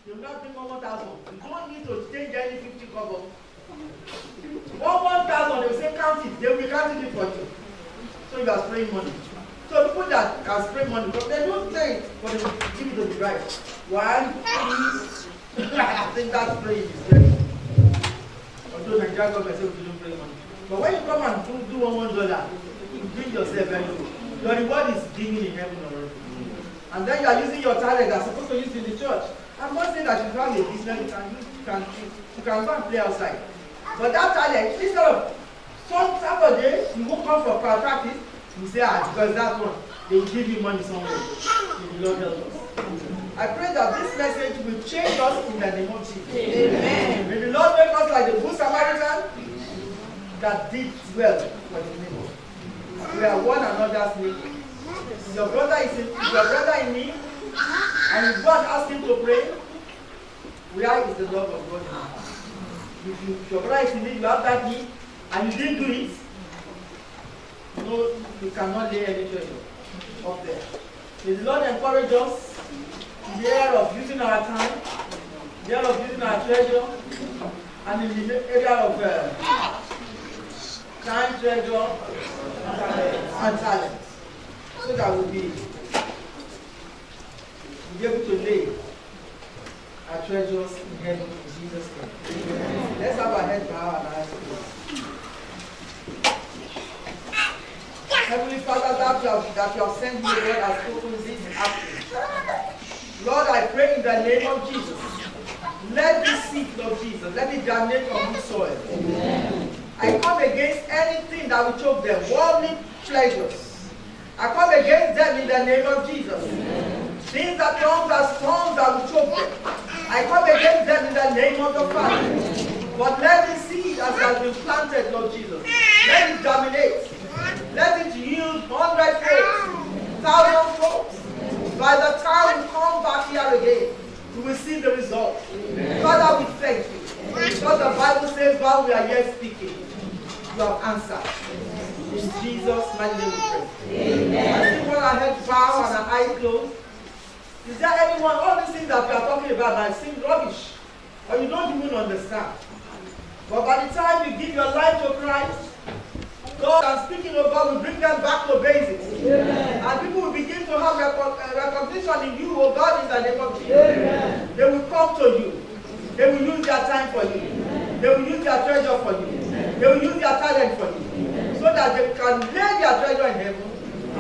You will not bring 1,000. You don't need to change any 50 kobo. 1,000, they will say count it. They will be counting it for you. So you are spraying money. So people that can spray money, but they don't say it, but they will give it to the right. 1, 2, I think that spraying is very good. Although Nigerian government says we don't spray money. But when you come and do $1, you bring yourself very good. Your reward is giving in heaven already. And then you are using your talent that's supposed to use in the church. I'm not saying that you have a business you can go and play outside. But that talent, instead of some Saturday, you won't come for practice, you say, because that one, they will give you money somewhere. May the Lord help us. I pray that this message will change us in the name of Jesus. Amen. May the Lord make us like the good Samaritan that did well for the neighbor. We are one another's neighbor. If your brother in need, and you go and ask him to pray, where is the love of God in you? If your brother is in need, you have that need, and you didn't do it, you cannot lay any treasure up there. May the Lord encourage us in the area of using our time, in the area of using our treasure, and in the area of time, treasure, and talent, so that we'll be able to lay our treasures in heaven in Jesus' name. Amen. Let's have our head bow and eyes closed. Heavenly Father, that you have sent me, Lord, has spoken this afternoon. Lord, I pray in the name of Jesus. Let this seed, Lord Jesus, let it germinate on good soil. Amen. I come against anything that will choke them, worldly pleasures. I come against them in the name of Jesus. Amen. Things that come as storms that will choke them. I come against them in the name of the Father. But let the seed as has been planted, Lord Jesus, let it germinate. Let it yield 100 folds, 1,000 folds. By the time we come back here again, we will see the result. Amen. Father, we thank you. Because the Bible says while we are yet speaking, you have answered. In Jesus' mighty name we pray. Amen. I think when our heads bow and our eyes closed, is there anyone, all these things that we are talking about that seem rubbish, or you don't even understand? But by the time you give your life to Christ, God, and speaking of God, will bring them back to basics. Amen. And people will begin to have recognition in you, oh God, in the name of Jesus. Amen. They will come to you. They will use their time for you. Amen. They will use their treasure for you. Amen. They will use their talent for you. Amen. So that they can lay their treasure in heaven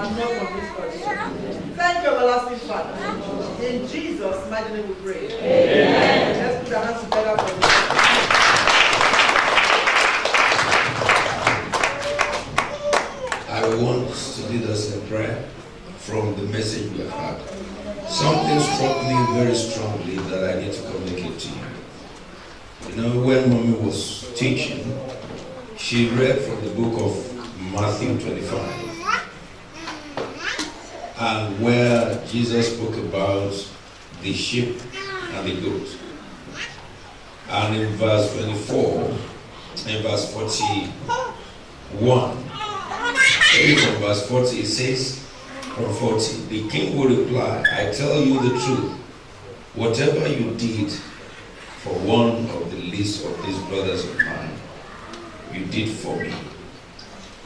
and not on this earth. Thank you, everlasting Father. In Jesus' mighty name we pray. Amen. Let's put our hands together for this. I want to lead us in prayer from the message we have had. Something struck me very strongly that I need to communicate to you. You know, when Mommy was teaching, she read from the book of Matthew 25, and where Jesus spoke about the sheep and the goat. And in verse 24, in verse 41, from verse 40, it says, from 40, the king will reply, I tell you the truth, whatever you did for one of the least of these brothers of mine, you did for me.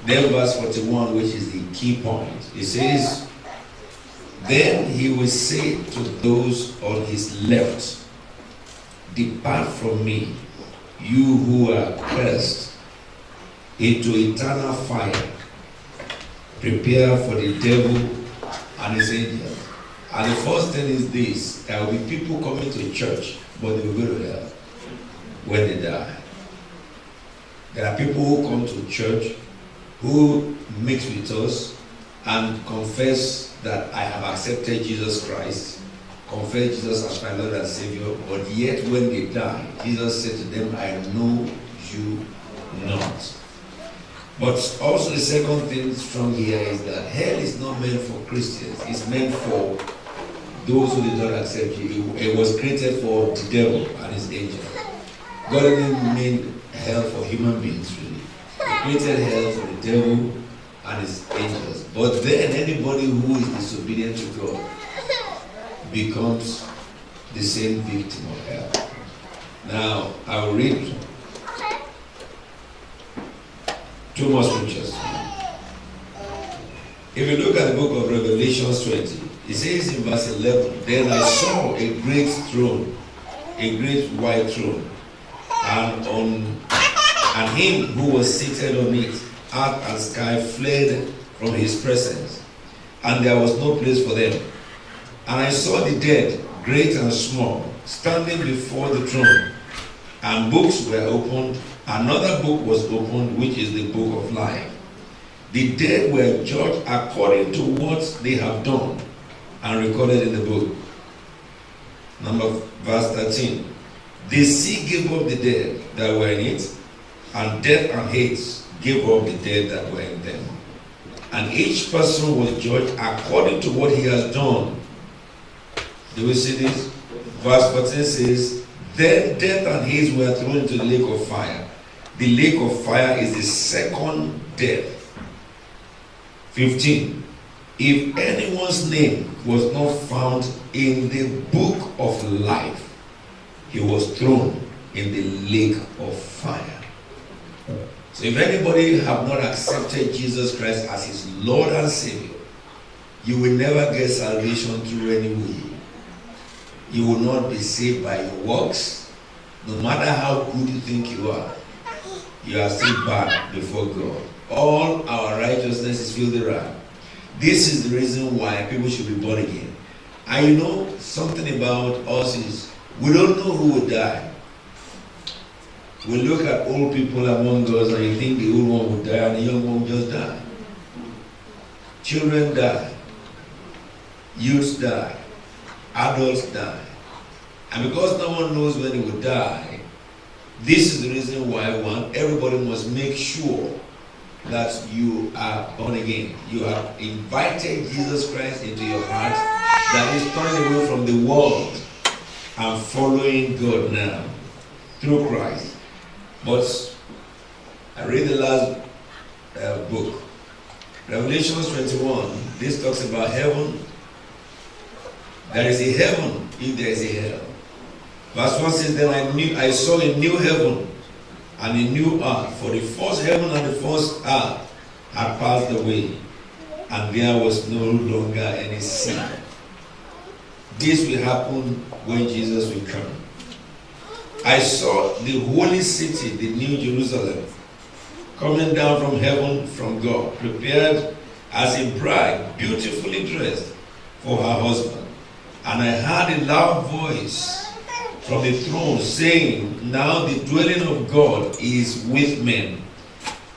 Then verse 41, which is the key point, it says, then he will say to those on his left, depart from me, you who are cursed, into eternal fire, prepare for the devil and his angels. And the first thing is this: there will be people coming to church, but they will go to hell when they die. There are people who come to church, who mix with us and confess that I have accepted Jesus Christ, confess Jesus as my Lord and Savior, but yet when they die, Jesus said to them, I know you not. But also the second thing strong here is that hell is not meant for Christians. It's meant for those who did not accept you. It was created for the devil and his angels. God didn't mean hell for human beings, really. He created hell for the devil and his angels. But then anybody who is disobedient to God becomes the same victim of hell. Now, I will read 2 more scriptures. If you look at the book of Revelation 20, it says in verse 11, "Then I saw a great throne, a great white throne, and him who was seated on it. Earth and sky fled from his presence, and there was no place for them. And I saw the dead, great and small, standing before the throne, and books were opened. Another book was opened, which is the book of life. The dead were judged according to what they have done, and recorded in the book." Verse 13. "The sea gave up the dead that were in it, and death and hate gave up the dead that were in them. And each person was judged according to what he has done." Do we see this? Verse 14 says, "Then death and hate were thrown into the lake of fire. The lake of fire is the second death." 15. "If anyone's name was not found in the book of life, he was thrown in the lake of fire." So if anybody have not accepted Jesus Christ as his Lord and Savior, you will never get salvation through any way. You will not be saved by your works. No matter how good you think you are still bad before God. All our righteousness is filthy rag. This is the reason why people should be born again. And you know, something about us is, we don't know who will die. We look at old people among us and you think the old one will die and the young one will just die. Children die. Youths die. Adults die. And because no one knows when they will die, this is the reason why everybody must make sure that you are born again. You have invited Jesus Christ into your heart, that is turning away from the world and following God now through Christ. But I read the last book, Revelation 21. This talks about heaven. There is a heaven if there is a hell. Verse 1 says, "Then I saw a new heaven and a new earth, for the first heaven and the first earth had passed away, and there was no longer any sea." This will happen when Jesus will come. "I saw the holy city, the new Jerusalem, coming down from heaven from God, prepared as a bride, beautifully dressed for her husband. And I heard a loud voice from the throne saying, 'Now the dwelling of God is with men,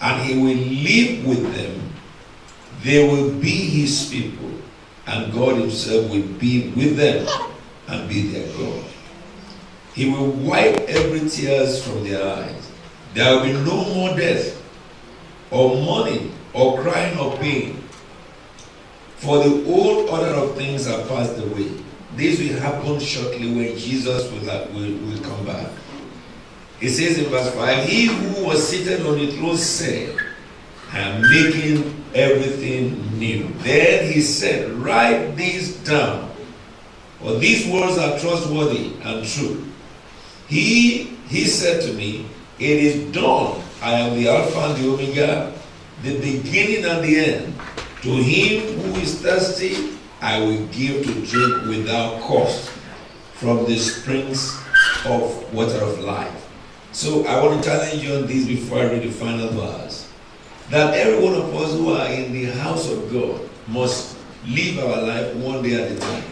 and he will live with them. They will be his people, and God himself will be with them and be their God. He will wipe every tears from their eyes. There will be no more death, or mourning, or crying, or pain, for the old order of things are passed away.'" This will happen shortly when Jesus will come back. It says in verse 5, "He who was seated on the throne said, 'I am making everything new.' Then he said, 'Write these down, for these words are trustworthy and true.' He said to me, 'It is done. I am the Alpha and the Omega, the beginning and the end. To him who is thirsty, I will give to drink without cost from the springs of water of life.'" So I want to challenge you on this before I read the final verse. That every one of us who are in the house of God must live our life one day at a time.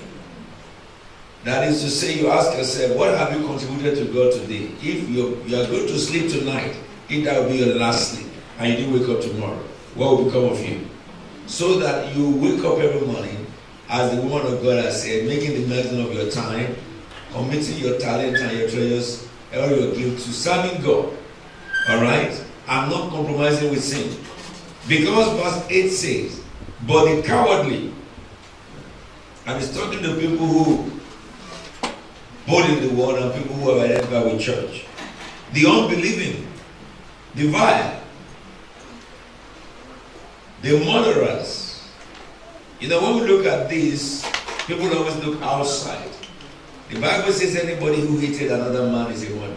That is to say, you ask yourself, what have you contributed to God today? If you are going to sleep tonight, if that will be your last sleep, and you didn't wake up tomorrow, what will become of you? So that you wake up every morning, as the woman of God has said, making the medicine of your time, committing your talent and your treasures, all your gifts to serving God. Alright? And not compromising with sin. Because verse 8 says, "But the cowardly," and it's talking to people who both in the world and people who are identified with church, the unbelieving, the vile, the murderers. You know, when we look at this, people always look outside. The Bible says anybody who hated another man is a murderer.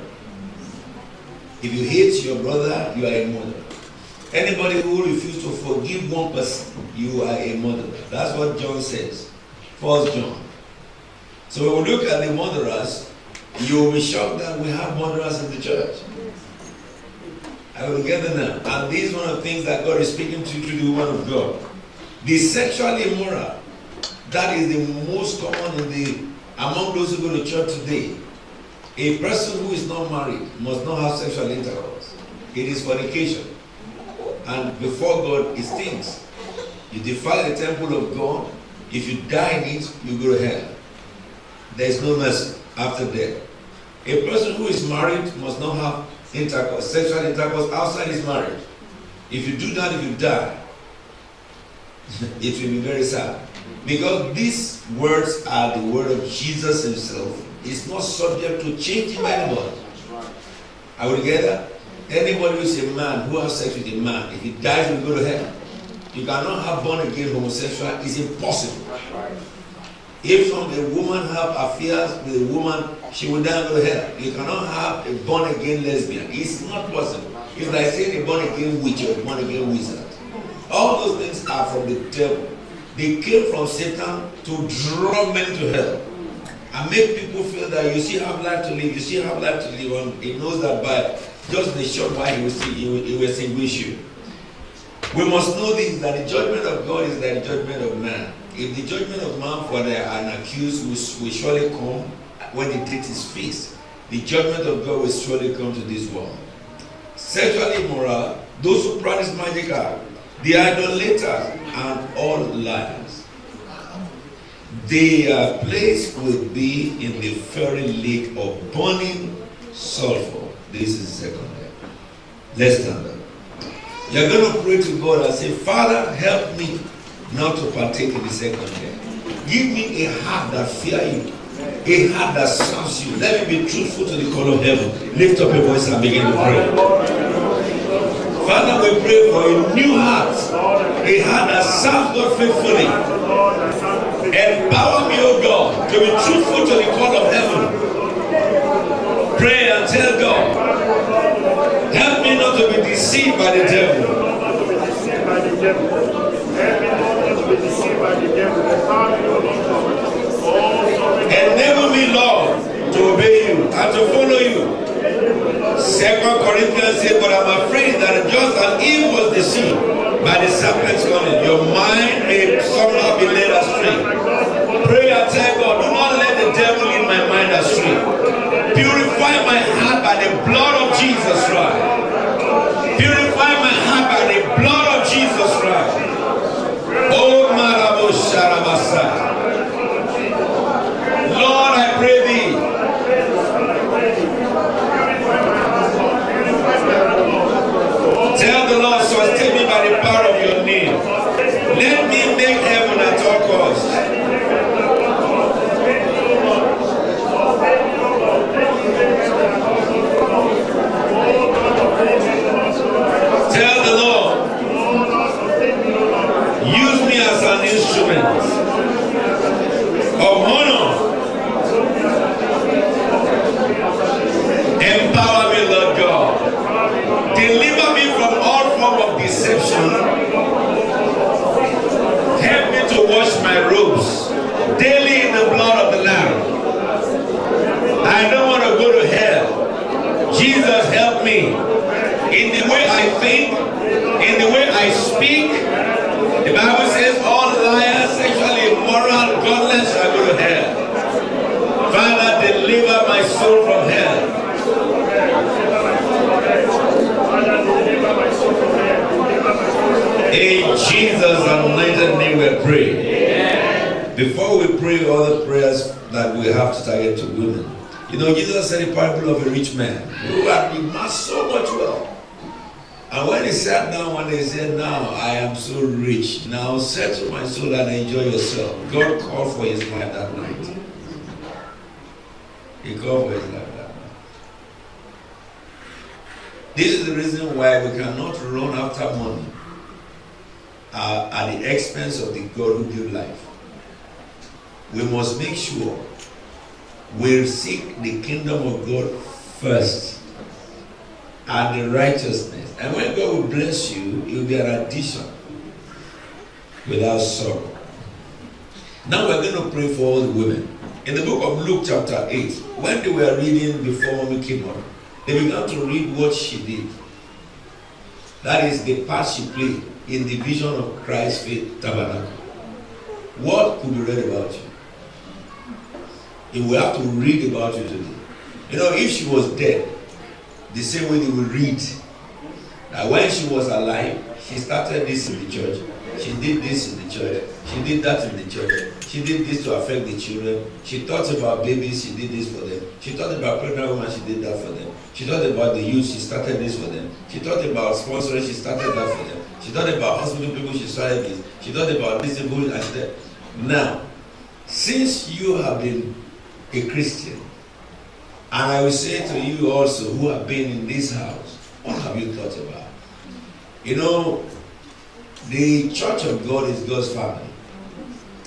If you hate your brother, you are a murderer. Anybody who refuses to forgive one person, you are a murderer. That's what John says. 1 John. So when we look at the murderers, you will be shocked that we have murderers in the church. I will get there now. And this is one of the things that God is speaking to through the word of God. The sexually immoral, that is the most common among those who go to church today. A person who is not married must not have sexual intercourse. It is fornication. And before God, it stinks. You defile the temple of God. If you die in it, you go to hell. There is no mercy after death. A person who is married must not have intercourse, sexual intercourse outside his marriage. If you do that, if you die, it will be very sad. Because these words are the word of Jesus himself. It's not subject to changing by anybody. Are we together? Anybody who is a man who has sex with a man, if he dies, will go to hell. You cannot have born again homosexual. It's impossible. If a woman have affairs with a woman, she will die and go to hell. You cannot have a born again lesbian. It's not possible. It's like saying a born again witch or a born again wizard. All those things are from the devil. They came from Satan to draw men to hell and make people feel that you still have life to live. You still have life to live. And he knows that by just the short while he will extinguish you. We must know this, that the judgment of God is like the judgment of man. If the judgment of man for an accused will surely come when he takes his face, the judgment of God will surely come to this world. Sexually immoral, those who practice magic art, the idolaters, and all liars. Their place will be in the fiery lake of burning sulfur. This is the second day. Let's stand up. You're going to pray to God and say, Father, help me not to partake in the second day. Give me a heart that fears you, a heart that serves you. Let me be truthful to the call of heaven. Lift up your voice and begin to pray. Father, we pray for a new heart, a heart that serves God faithfully. Empower me, O God, to be truthful to the call of heaven. Pray and tell God, help me not to be deceived by the devil. Enable me, Lord, to obey you and to follow you. 2 Corinthians says, but I'm afraid that just as Eve was deceived by the serpent's cunning, your mind may somehow be led astray. Pray and tell God, do not let the devil lead my mind astray. Purify my heart by the blood of Jesus Christ. Purify my heart by the blood of Jesus Christ. Oh, Marabo Sharabasa. Lord, I pray thee. Tell the Lord, sustain me by the power of your name. Let me make heaven at all costs. Tell the Lord, use me as an instrument of honor. Empower me, Lord God. Deliver me from all form of deception. Help me to wash my robes daily in the blood of the Lamb. I don't want to go to hell. Jesus, help me. In the way I think, in the way I speak. The Bible says all liars, sexually immoral, godless shall go to hell. Father, deliver my soul from hell. In Jesus' anointed name we pray. Before we pray other prayers that we have to target to women, you know, Jesus said the parable of a rich man who had amassed so much wealth. And when he sat down one day, he said, now I am so rich. Now settle my soul and enjoy yourself. God called for his life that night. He called for his life that night. This is the reason why we cannot run after money at the expense of the God who gives life. We must make sure will seek the kingdom of God first and the righteousness. And when God will bless you, it will be an addition without sorrow. Now we're going to pray for all the women. In the book of Luke chapter 8, when they were reading before Mommy came up, they began to read what she did. That is the part she played in the vision of Christ's faith tabernacle. What could be read about you? If we have to read about you today. You know, if she was dead, the same way they will read. That when she was alive, she started this in the church. She did this in the church. She did that in the church. She did this to affect the children. She thought about babies, she did this for them. She thought about pregnant women, she did that for them. She thought about the youth, she started this for them. She thought about sponsoring, she started that for them. She thought about hospital people, she started this. She thought about disabled and that. Now, since you have been a Christian, and I will say to you also who have been in this house, what have you thought about? You know, the church of God is God's family.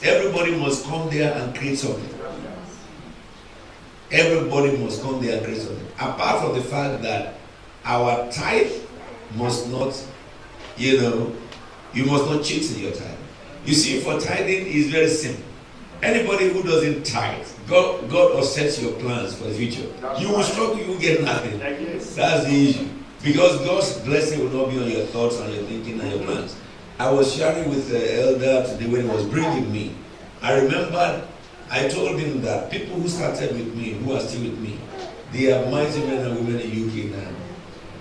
Everybody must come there and create something. Everybody must come there and create something. Apart from the fact that our tithe must not, you must not cheat in your tithe. You see, for tithing is very simple. Anybody who doesn't tithe, God upsets your plans for the future. You will struggle, you will get nothing. That's the issue. Because God's blessing will not be on your thoughts and your thinking and your plans. I was sharing with the elder today when he was bringing me. I remember I told him that people who started with me, who are still with me, they are mighty men and women in UK now.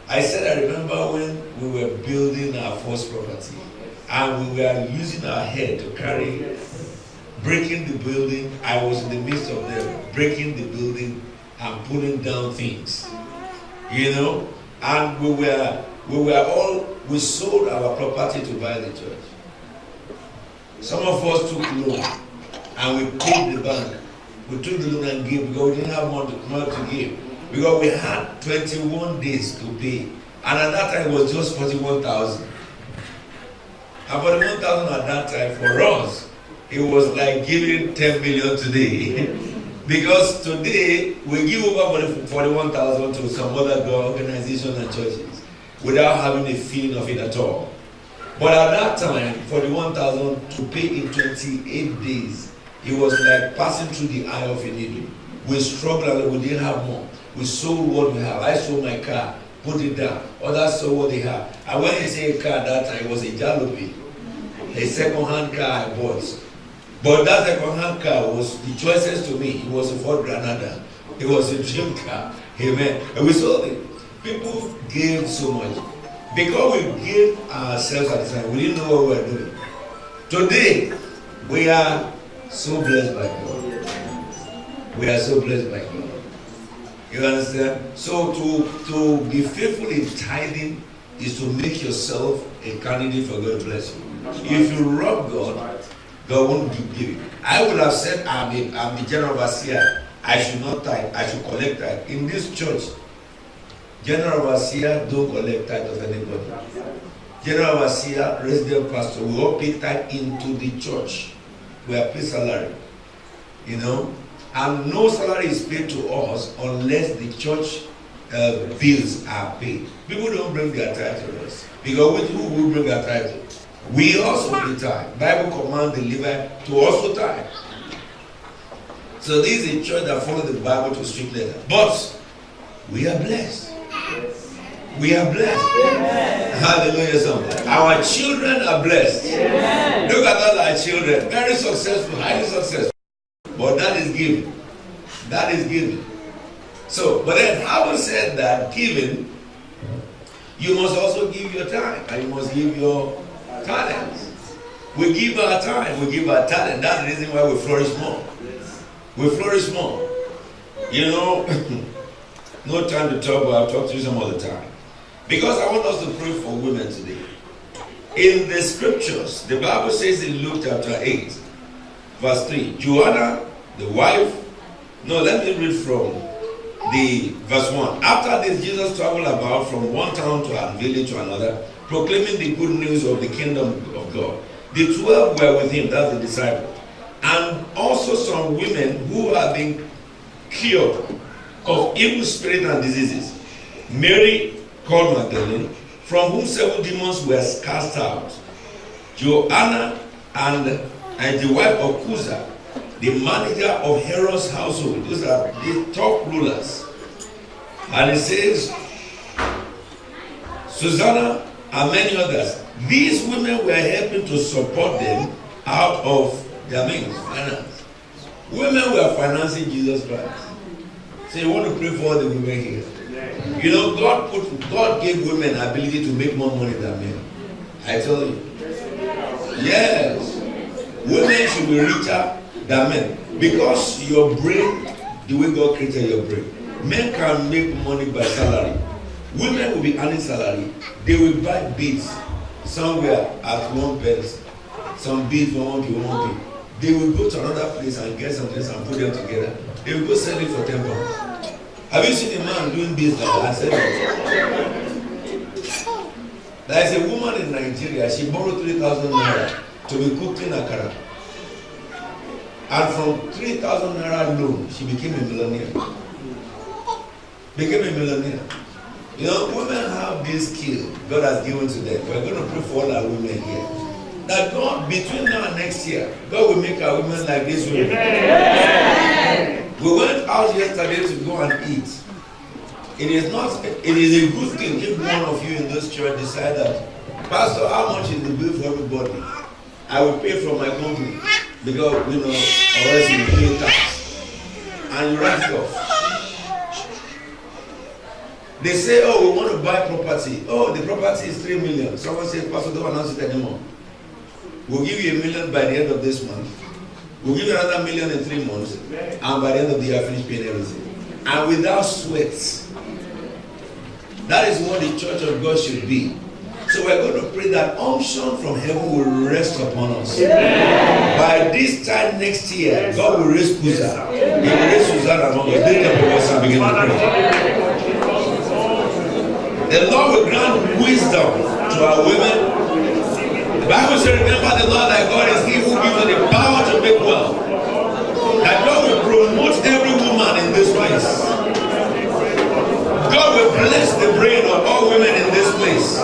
I said, I remember when we were building our first property and we were using our head to carry, breaking the building. I was in the midst of them, breaking the building and pulling down things. And we sold our property to buy the church. Some of us took loan and we paid the bank. We took the loan and gave because we didn't have money to give. Because we had 21 days to pay. And at that time it was just 41,000. And 41,000 at that time for us, it was like giving 10 million today. Because today we give over 41,000 to some other organizations and churches without having a feeling of it at all. But at that time, 41,000 to pay in 28 days, it was like passing through the eye of a needle. We struggled and we didn't have more. We sold what we have. I sold my car, put it down. Others sold what they have. And when you say a car at that time, it was a jalopy, a second-hand car I bought. But that second-hand car was the choicest to me. It was a Ford Granada. It was a dream car. Amen. And we sold it. People gave so much. Because we gave ourselves at the time, we didn't know what we were doing. Today, we are so blessed by God. We are so blessed by God. You understand? So to be faithful in tithing is to make yourself a candidate for God to bless you. If you rob God, God won't give you. I would have said I'm the general overseer. I should not tithe. I should collect tithe. In this church, general overseer don't collect tithe of anybody. General overseer, resident pastor, we all pay tithe into the church. We are paid salary. And no salary is paid to us unless the church bills are paid. People don't bring their tithe to us. Because who will bring their tithe to? We also pay tithe. Bible commands the Levite to also tithe. So this is a church that follows the Bible to strict letter. But we are blessed. We are blessed. Amen. Hallelujah. Somebody. Our children are blessed. Amen. Look at all our children. Very successful, highly successful. But that is giving. That is giving. So, but then having said that, giving, you must also give your time. And you must give your talents. We give our time. We give our talent. That's the reason why we flourish more. We flourish more. No time to talk, but I'll talk to you some other time. Because I want us to pray for women today. In the scriptures, the Bible says in Luke chapter 8, verse 3, Joanna, the wife, let me read from the verse 1. After this, Jesus traveled about from one town to a village to another, proclaiming the good news of the kingdom of God. The 12 were with him, that's the disciples. And also some women who had been cured of evil spirits and diseases. Mary called Magdalene, from whom 7 demons were cast out. Joanna and the wife of Cusa, the manager of Herod's household. Those are the top rulers. And it says, Susanna and many others. These women were helping to support them out of their means, finance. Women were financing Jesus Christ. So you want to pray for all the women here. You know, God gave women ability to make more money than men. I tell you. Yes. Women should be richer than men. Because your brain, the way God created your brain, men can make money by salary. Women will be earning salary. They will buy beads somewhere at 1 pence. Some beads for 1 p. They will go to another place and get some things and put them together. They will go sell it for 10 pounds. Have you seen a man doing this like that? I said there is a woman in Nigeria. She borrowed 3,000 naira to be cooking akara. And from 3,000 naira loan, she became a millionaire. You know, women have this skill God has given to them. We're going to pray for all our women here. That God, between now and next year, God will make our women like this women. Amen. We went out yesterday to go and eat. It is a good thing if one of you in this church decide that, Pastor, how much is the bill for everybody? I will pay from my company. Because, you know, or else you pay tax. And you write it off. They say, oh, we want to buy property. Oh, the property is 3 million. Someone says, Pastor, don't announce it anymore. We'll give you $1 million by the end of this month. We'll give you another $1 million in 3 months. And by the end of the year, finish paying everything. And without sweat. That is what the church of God should be. So we're going to pray that unction from heaven will rest upon us. By this time next year, God will raise Kusa. He will raise Susanna among us. Lift up your voice and begin to pray. The Lord will grant wisdom to our women. The Bible says, remember the Lord thy God is he who gives you the power to make wealth. That God will promote every woman in this place. God will bless the brain of all women in this place.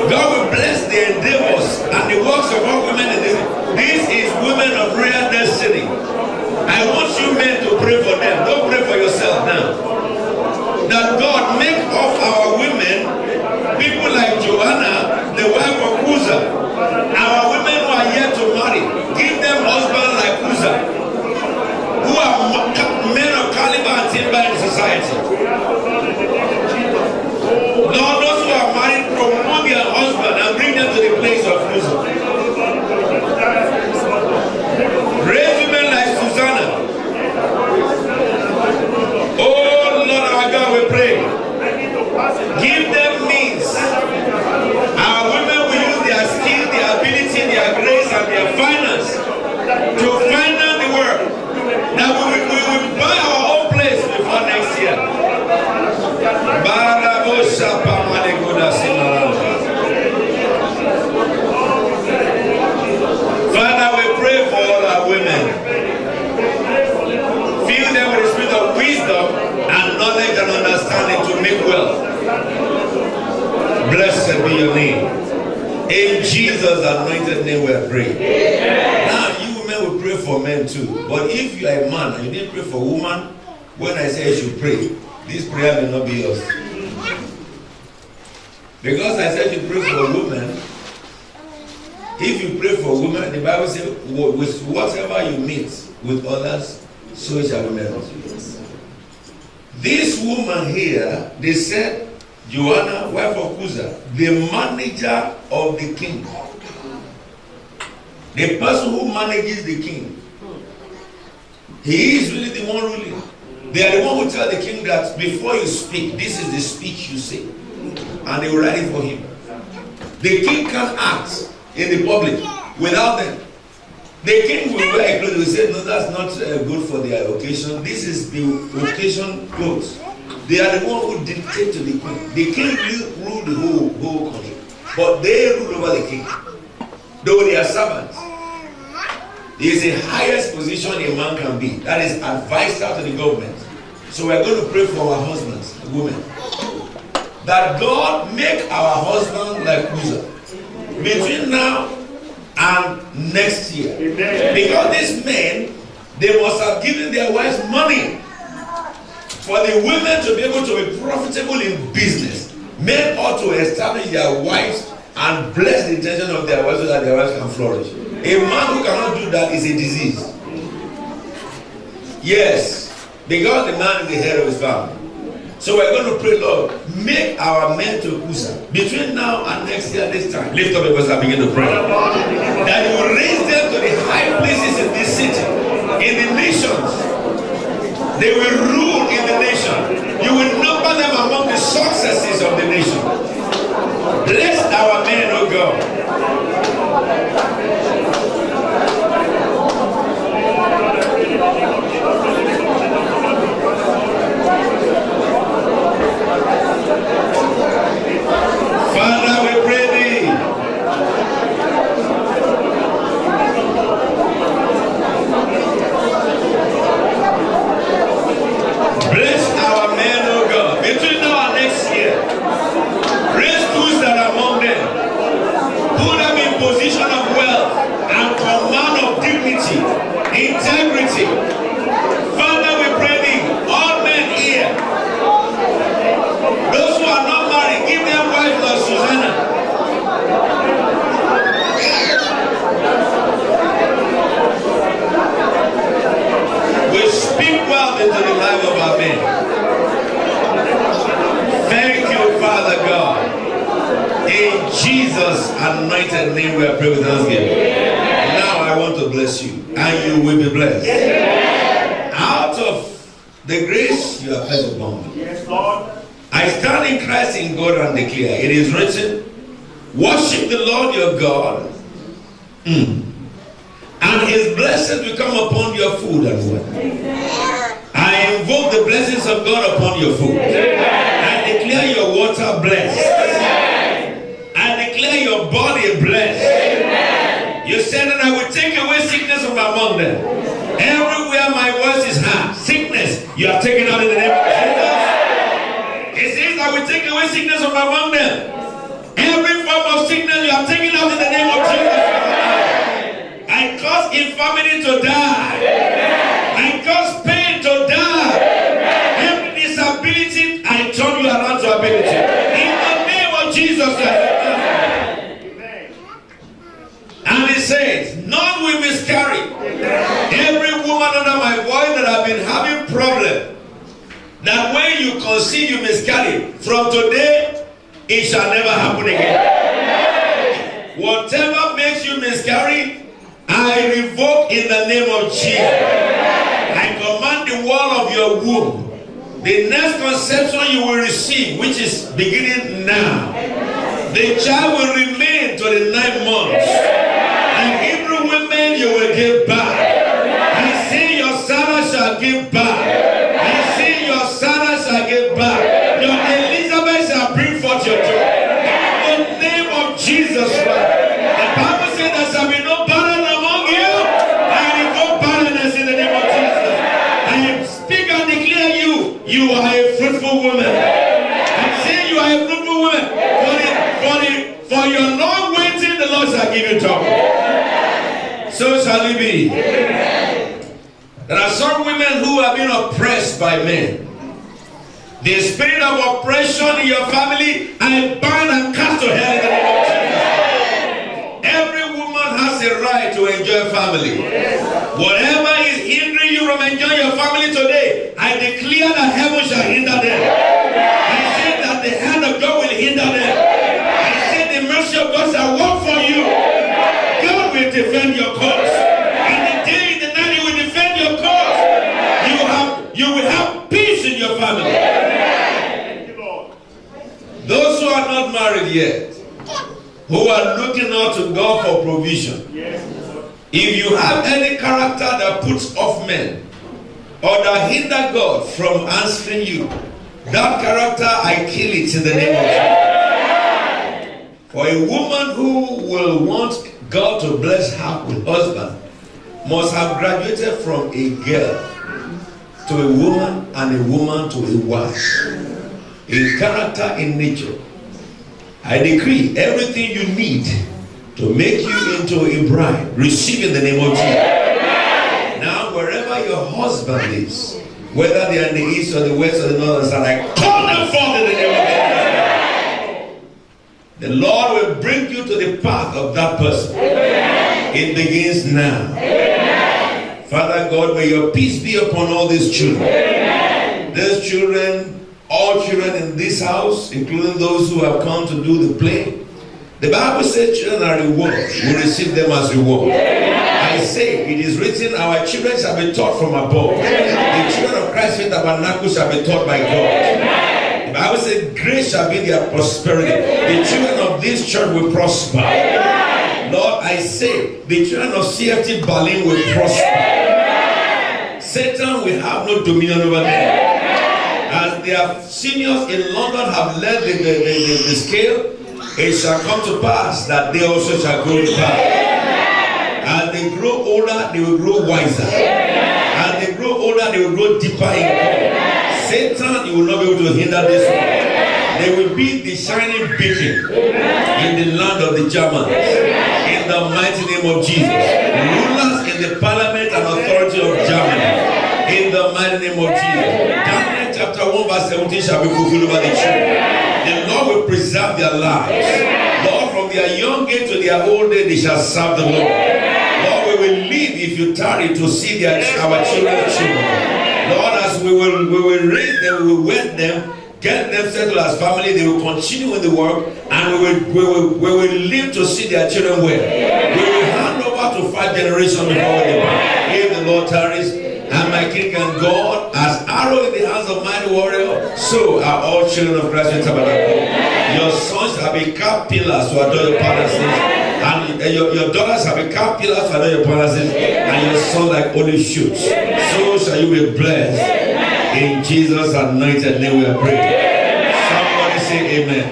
God will bless the endeavors and the works of all women in this place. This is women of real destiny. I want you men to pray for them. Don't pray for yourself now. That God make of our women people like Joanna, the wife of Uzzah. Our women who are yet to marry, give them husbands like Uzzah, who are men of caliber and timber in society. Lord, those who are married, promote their husband and bring them to the place of Uzzah. Raise women like Susanna. Oh Lord our God, we pray. Give them means. Our women will use their skill, their ability, their grace, and their finance to finance the work. That we will buy our own place before next year. Father, we pray for all our women. Fill them with the spirit of wisdom and knowledge and understanding to make wealth. Blessed be your name. In Jesus' anointed name we pray. Now you women will pray for men too. But if you are a man and you didn't pray for a woman, when I say you should pray, this prayer may not be yours. Because I said you pray for a woman. If you pray for a woman, the Bible says, with whatever you meet with others, so shall women also. This woman here, they said, Joanna, wife of Cusa, the manager of the king. The person who manages the king. He is really the one ruling. They are the one who tell the king that before you speak, this is the speech you say. And they will write it for him. The king can't act in the public without them. The king will wear a clothes. He will say, no, that's not good for their occasion. This is the occasion clothes. They are the one who dictate to the king. The king will rule the whole country. But they rule over the king. Though they are servants. is the highest position a man can be. That is advisor to the government. So we're going to pray for our husbands, the women. That God make our husband like Uzzah between now and next year. Amen. Because these men, they must have given their wives money for the women to be able to be profitable in business. Men ought to establish their wives and bless the intention of their wives so that their wives can flourish. A man who cannot do that is a disease. Yes, because the man is the head of his family. So we're going to pray, Lord, make our men to Uzzah between now and next year, this time. Lift up your voice and begin to pray. That you will raise them to the high places in this city, in the nations. They will rule in the nation. You will number them among the successes of the nation. Bless our men, O God. Father, we pray thee. Bless our men, O God. Between now and next year, raise those that are among them. Put them in position of wealth and command of dignity, integrity. Father, we pray thee. All men here. Those who are not married, give them wives like Susanna. We speak wealth into the life of our men. Thank you, Father God. In Jesus' anointed name we are praying with thanksgiving. Now I want to bless you, and you will be blessed. Out of the grace you have placed upon me. Yes, Lord. I stand in Christ in God and declare, it is written, worship the Lord your God, and his blessings will come upon your food and water. I invoke the blessings of God upon your food. I declare your water blessed. I declare your body blessed. You said that I will take away sickness from among them. Everywhere my voice is heard, sickness, you are taken out in the name of Jesus. It says, I will take away sickness from among them. Every form of sickness you are taking out in the name of Jesus. I cause infirmity to die. I cause pain to die. Every disability, I turn you around to ability. In the name of Jesus. And it says, none will miscarry. Every woman under my voice that have been having problem, that when you conceive, you miscarry. From today, it shall never happen again. Whatever makes you miscarry, I revoke in the name of Jesus. I command the wall of your womb. The next conception you will receive, which is beginning now. The child will remain to the 9 months. And Hebrew women, you will give birth. I say your Sarah shall give birth. Your Elizabeth shall bring forth your children. In the name of Jesus Christ. The Bible says there shall be no barren among you. I revoke barrenness in the name of Jesus. I speak and declare you are a fruitful woman. I say you are a fruitful woman. For your long waiting, the Lord shall give you trouble. So shall it be. There are some women who have been oppressed by men. The spirit of oppression in your family, I bind and cast to hell in the name of Jesus. Every woman has a right to enjoy family. Whatever is hindering you from enjoying your family today, I declare that heaven shall hinder them. I say that the hand of God will hinder them. I say the mercy of God shall work for you. God will defend your cause. And the day, the night He will defend your cause, you will have peace in your family. Those who are not married yet, who are looking out to God for provision, if you have any character that puts off men or that hinder God from answering you, that character, I kill it in the name of Jesus. For a woman who will want God to bless her with husband, must have graduated from a girl to a woman and a woman to a wife. In character, in nature. I decree everything you need to make you into a bride, receive in the name of Jesus. Now, wherever your husband is, whether they are in the east or the west or the north or the south, I call them forth in the name of Jesus. The Lord will bring you to the path of that person. It begins now. Father God, may your peace be upon all these children. These children, all children in this house, including those who have come to do the play. The Bible says children are rewarded. We receive them as reward. I say, it is written, our children shall be taught from above. The children of Christ with Tabernacle shall be taught by God. The Bible says, grace shall be their prosperity. The children of this church will prosper. Lord, I say, the children of CFT Berlin will prosper. Satan will have no dominion over them. As their seniors in London have led the scale, it shall come to pass that they also shall grow to pass. As they grow older, they will grow wiser. As they grow older, they will grow deeper in God. Satan, you will not be able to hinder this one. They will be the shining beacon in the land of the Germans. In the mighty name of Jesus. Rulers in the parliament and authority of Germany. In the mighty name of Jesus. Daniel chapter 1 verse 17 shall be fulfilled over the children. The Lord will preserve their lives. Lord, from their young age to their old age, they shall serve the Lord. Lord, we will live if you tarry to see our children's children. Lord, as we will raise them, we will wed them, get them settled as family, they will continue in the work, and we will live to see their children well. We will hand over to 5 generations before they die. If the Lord tarries, and my King and God, as arrow in the hands of mighty warrior, so are all children of Christ in Tabernacle. Your sons shall be carved pillars to adore your palaces, and your daughters shall be carved pillars to adore your palaces, and your sons like olive shoots. So shall you be blessed. In Jesus' anointed name we are praying. Somebody say amen.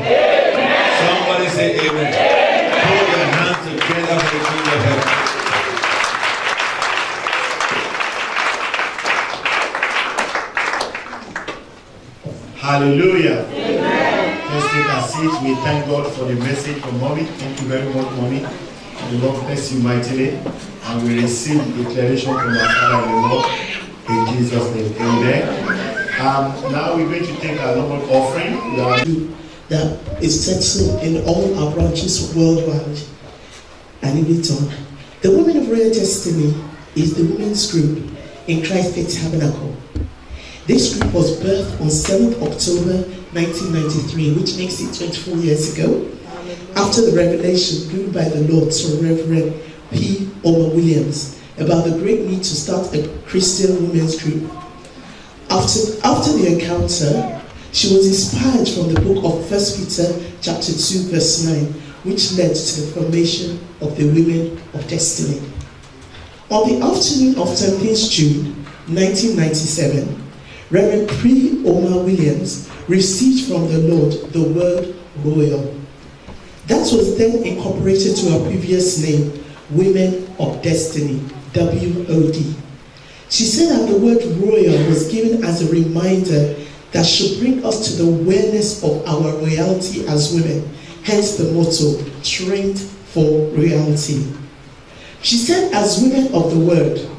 Somebody say amen. Hold your hands together for the King of heaven. Hallelujah. Let's take our seats. We thank God for the message from Mommy. Thank you very much, Mommy. The Lord bless you mightily. And we receive declaration from our Father in the Lord. In Jesus' name. Amen. Now we're going to take our normal offering. That is settled in all our branches worldwide and in return. The Women of Royal Destiny is the women's group in Christ Faith Tabernacle. This group was birthed on 7th October 1993, which makes it 24 years ago, after the revelation given by the Lord to Rev Oma Williams about the great need to start a Christian women's group. After the encounter, she was inspired from the book of 1 Peter chapter 2 verse 9, which led to the formation of the Women of Destiny. On the afternoon of 17th June 1997, Rev Oma Williams received from the Lord the word royal. That was then incorporated to her previous name, Women of Destiny, WOD. She said that the word royal was given as a reminder that should bring us to the awareness of our royalty as women, hence the motto, trained for royalty. She said, as women of the word,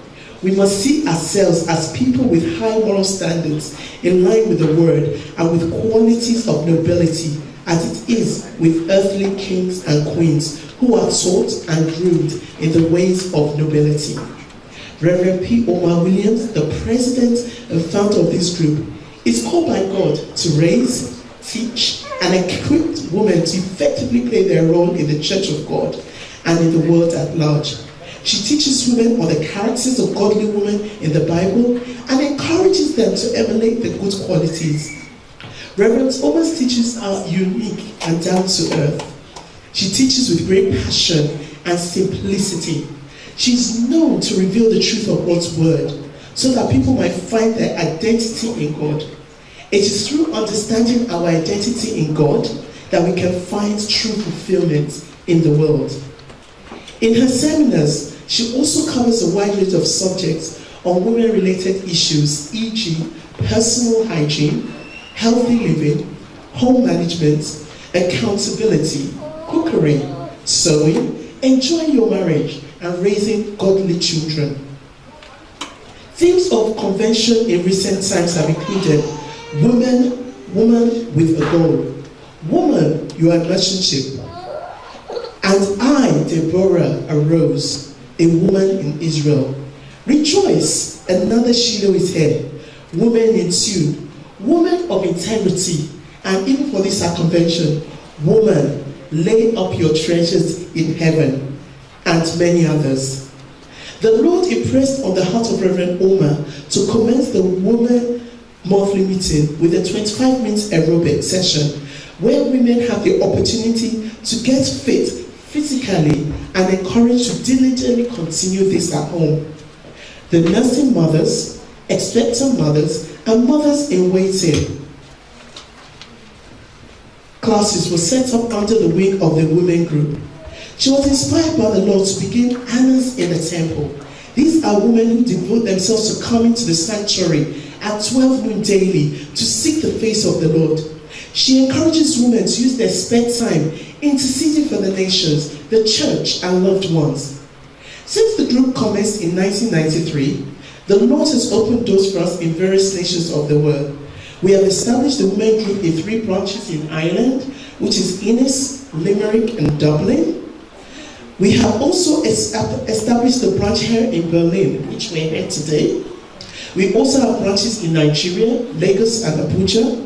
we must see ourselves as people with high moral standards in line with the word and with qualities of nobility, as it is with earthly kings and queens who are taught and groomed in the ways of nobility. Rev Oma Williams, the president and founder of this group, is called by God to raise, teach, and equip women to effectively play their role in the Church of God and in the world at large. She teaches women on the characters of godly women in the Bible and encourages them to emulate the good qualities. Reverend Oma's teachings are unique and down to earth. She teaches with great passion and simplicity. She is known to reveal the truth of God's word so that people might find their identity in God. It is through understanding our identity in God that we can find true fulfillment in the world. In her seminars, She also covers a wide range of subjects on women-related issues, e.g. personal hygiene, healthy living, home management, accountability, cookery, sewing, enjoying your marriage, and raising godly children. Themes of convention in recent times have included woman with a goal, woman, you are a relationship, and I, Deborah, arose, a woman in Israel. Rejoice, another Shiloh is here, woman in tune, woman of integrity, and even for this convention, woman, lay up your treasures in heaven, and many others. The Lord impressed on the heart of Rev Oma to commence the Women Monthly Meeting with a 25-minute aerobic session where women have the opportunity to get fit physically and encouraged to diligently continue this at home. The nursing mothers, expectant mothers, and mothers in waiting classes were set up under the wing of the women group. She was inspired by the Lord to begin Annas in the temple. These are women who devote themselves to coming to the sanctuary at 12 noon daily to seek the face of the Lord. She encourages women to use their spare time interceding for the nations, the church, and loved ones. Since the group commenced in 1993, the Lord has opened doors for us in various nations of the world. We have established the women group in 3 branches in Ireland, which is Innis, Limerick, and Dublin. We have also established a branch here in Berlin, which we're here today. We also have branches in Nigeria, Lagos, and Abuja.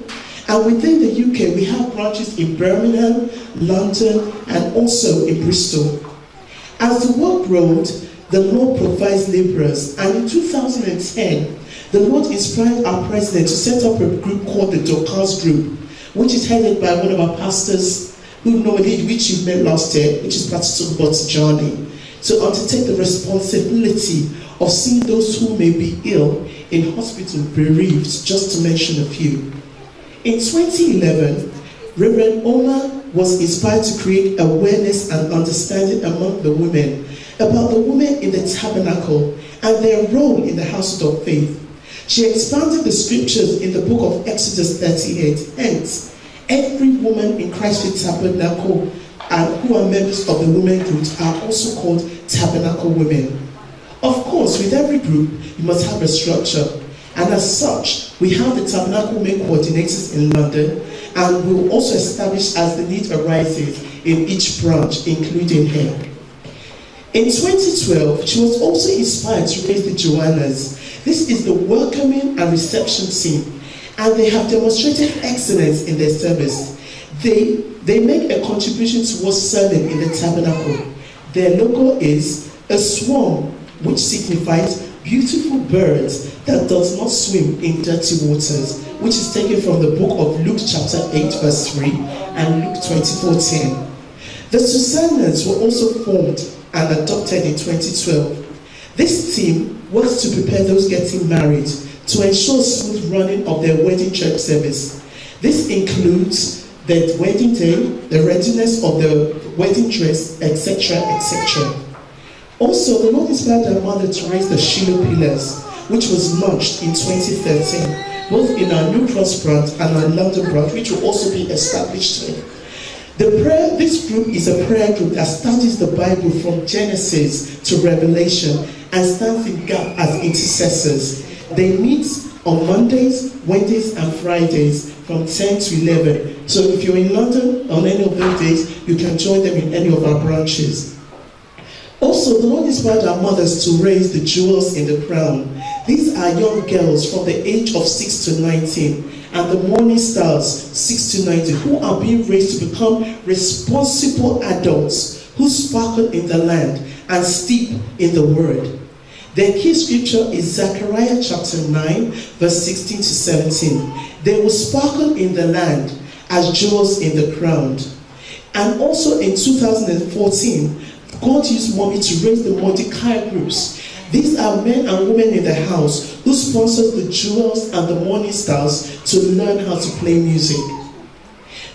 And within the UK, we have branches in Birmingham, London, and also in Bristol. As the work grows, the Lord provides laborers, and in 2010, the Lord inspired our president to set up a group called the Dorcas Group, which is headed by one of our pastors, which you met last year, which is Pastor Botijani, to undertake the responsibility of seeing those who may be ill in hospital, bereaved, just to mention a few. In 2011, Rev Oma was inspired to create awareness and understanding among the women about the women in the Tabernacle and their role in the household of faith. She expanded the scriptures in the book of Exodus 38. Hence, every woman in Christ's Tabernacle and who are members of the women groups are also called Tabernacle women. Of course, with every group, you must have a structure. And as such, we have the Tabernacle women coordinators in London, and we will also establish as the need arises in each branch, including here. In 2012, she was also inspired to raise the Joannas. This is the welcoming and reception team, and they have demonstrated excellence in their service. They make a contribution towards serving in the Tabernacle. Their logo is a swarm, which signifies beautiful birds that does not swim in dirty waters, which is taken from the book of Luke chapter 8 verse 3 and Luke 24:10. The Susannas were also formed and adopted in 2012. This team works to prepare those getting married to ensure smooth running of their wedding church service. This includes the wedding day, the readiness of the wedding dress, etc., etc. Also, the Lord inspired our mother to raise the Shiloh Pillars, which was launched in 2013, both in our New Cross branch and our London branch, which will also be established here. This group is a prayer group that studies the Bible from Genesis to Revelation and stands in gap as intercessors. They meet on Mondays, Wednesdays, and Fridays from 10 to 11. So if you're in London on any of those days, you can join them in any of our branches. Also, the Lord inspired our mothers to raise the jewels in the crown. These are young girls from the age of 6 to 19 and the morning stars 6 to 19 who are being raised to become responsible adults who sparkle in the land and steep in the word. Their key scripture is Zechariah chapter 9 verse 16 to 17. They will sparkle in the land as jewels in the crown. And also in 2014, God used mommy to raise the Mordecai groups. These are men and women in the house who sponsor the jewels and the morning stars to learn how to play music.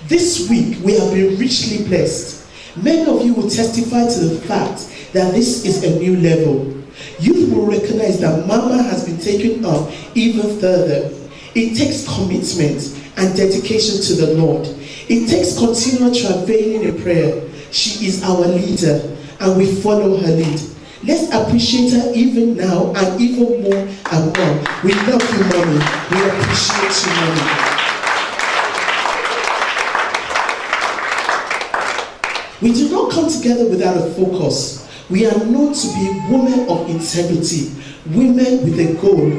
This week, we have been richly blessed. Many of you will testify to the fact that this is a new level. Youth will recognize that Mama has been taken up even further. It takes commitment and dedication to the Lord. It takes continual travailing in prayer. She is our leader and we follow her lead. Let's appreciate her even now and even more and more. We love you, Mommy. We appreciate you, Mommy. We do not come together without a focus. We are known to be women of integrity, women with a goal,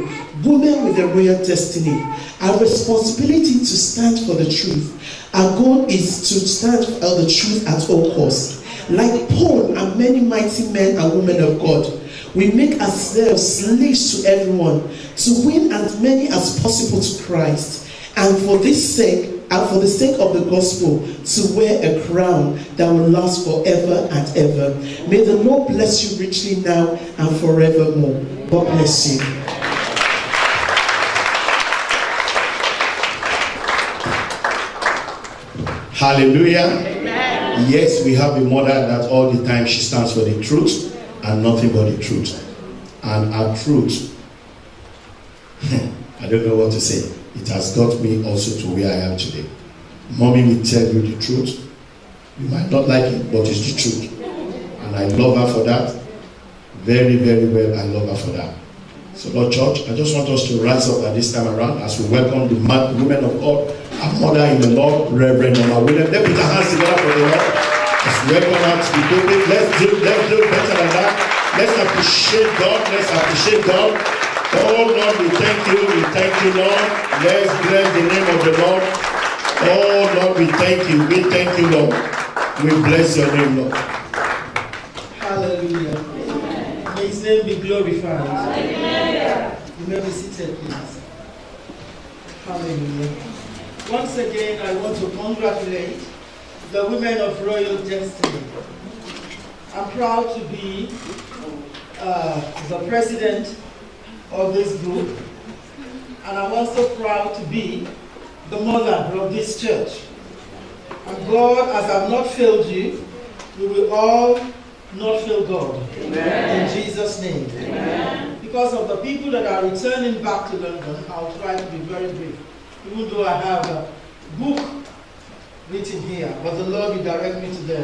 women with a royal destiny. Our responsibility to stand for the truth. Our goal is to stand for the truth at all costs. Like Paul and many mighty men and women of God, we make ourselves slaves to everyone to win as many as possible to Christ. And for this sake, and for the sake of the gospel, to wear a crown that will last forever and ever. May the Lord bless you richly now and forevermore. God bless you. Hallelujah. Amen. Yes, we have a mother that all the time she stands for the truth and nothing but the truth. And our truth, I don't know what to say. It has got me also to where I am today. Mommy will tell you the truth. You might not like it, but it's the truth. And I love her for that. Very, very well, I love her for that. So, Lord Church, I just want us to rise up at this time around as we welcome the women of God, our mother in the Lord, Rev Oma. Let's put our hands together for the Lord. Let's welcome her to the pulpit. Let's do better than that. Let's appreciate God. Let's appreciate God. Oh Lord, we thank you, Lord. Let's bless the name of the Lord. Oh Lord, we thank you, Lord. We bless your name, Lord. Hallelujah. May his name be glorified. Amen. You may be seated, please. Hallelujah. Once again, I want to congratulate the women of Royal Destiny. I'm proud to be the president of this group, and I'm also proud to be the mother of this church. And God, as I've not failed you, we will all not fail God. Amen. In Jesus' name. Amen. Because of the people that are returning back to London, I'll try to be very brief. Even though I have a book written here, but the Lord will direct me to the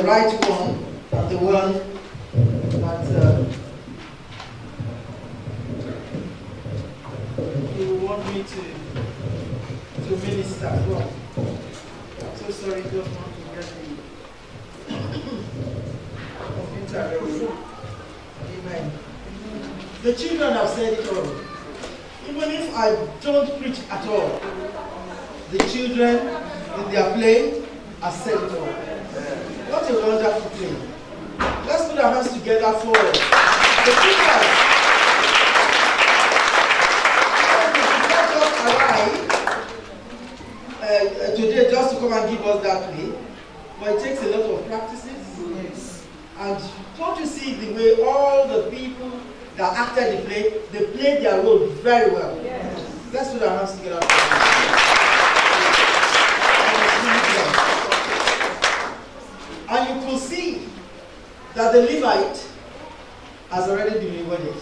right one, the one that you want me to minister from. I'm so sorry, just want to get the computer ready. Amen. The children have said it all. Even if I don't preach at all, the children in their play have said it all. What a wonderful play. Let's put our hands together for the children. Today just to come and give us that play, but it takes a lot of practices. Yes. And don't you see the way all the people that acted the play, they played their role very well. Yes. Let's put our hands together. And you could see that the Levite has already been rewarded.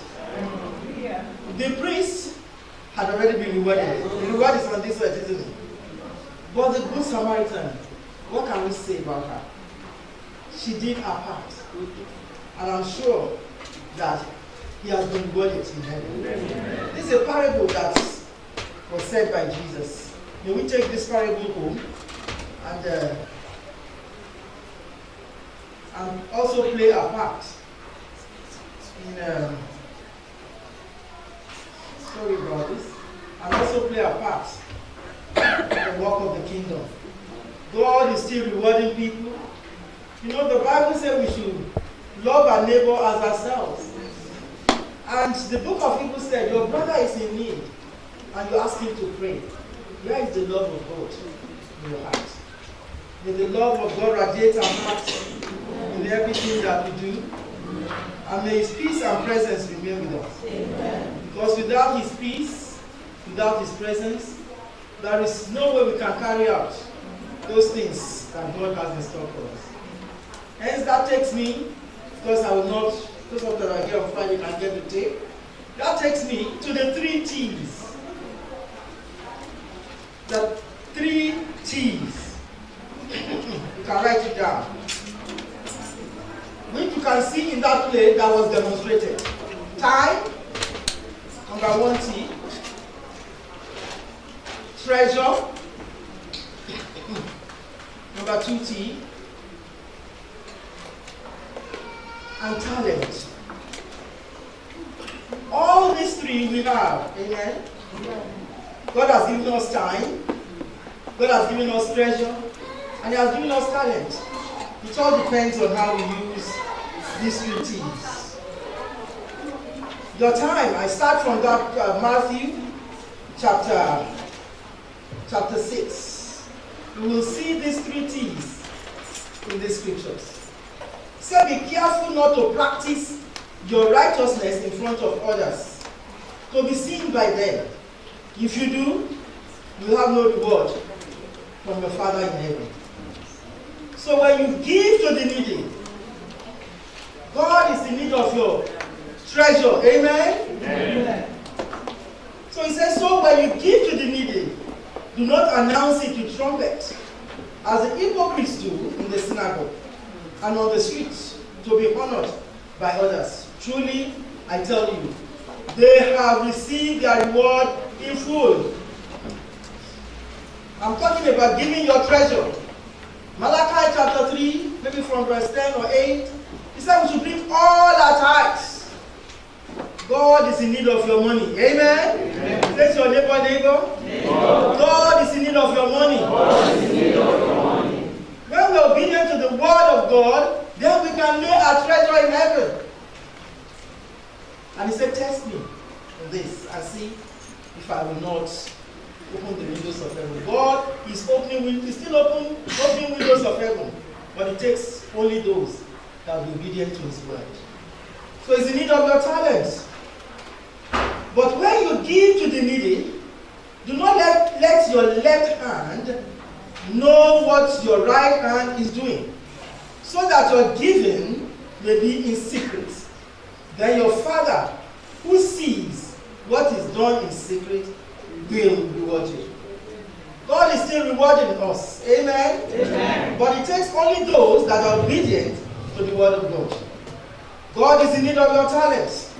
Yeah. The priest had already been rewarded. The reward is on this side, isn't it? But the Good Samaritan, what can we say about her? She did her part. And I'm sure that he has been rewarded in heaven. This is a parable that was said by Jesus. May we take this parable home and also play our part in sorry about this, and also play our part the work of the kingdom. God is still rewarding people. You know, the Bible says we should love our neighbor as ourselves. And the book of Hebrews said, your brother is in need, and you ask him to pray. Where is the love of God in your heart? May the love of God radiate our hearts in everything that we do. And may his peace and presence remain with us. Amen. Because without his peace, without his presence, there is no way we can carry out those things that God has in store for us. Hence that takes me, because I will not, those of that are here on Friday can get the tape. That takes me to the 3 T's. The 3 T's. You can write it down. Which you can see in that play that was demonstrated. Time, number 1 T. Treasure, number 2 T. And talent. All these 3 we have. Amen. God has given us time. God has given us treasure. And He has given us talent. It all depends on how we use these 3 T's. Your time, I start from that Matthew chapter 6. You will see these 3 T's in the scriptures. So be careful not to practice your righteousness in front of others, to be seen by them. If you do, you have no reward from your Father in heaven. So when you give to the needy, God is in need of your treasure. Amen? Amen. So He says, so when you give to the needy, do not announce it with trumpet, as the hypocrites do in the synagogue and on the streets, to be honored by others. Truly, I tell you, they have received their reward in full. I'm talking about giving your treasure. Malachi chapter 3, maybe from verse 10 or 8, He said we should bring all our tithes. God is in need of your money. Amen? Amen. Say to your neighbor. God is in need of your money. God is in need of your money. When we are obedient to the word of God, then we can lay our treasure in heaven. And He said, test me in this and see if I will not open the windows of heaven. God is still opening windows of heaven, but it takes only those that will be obedient to His word. So He's in need of your talents. But when you give to the needy, do not let your left hand know what your right hand is doing, so that your giving may be in secret. Then your Father, who sees what is done in secret, will reward you. God is still rewarding us. Amen? Amen. But it takes only those that are obedient to the word of God. God is in need of your talents.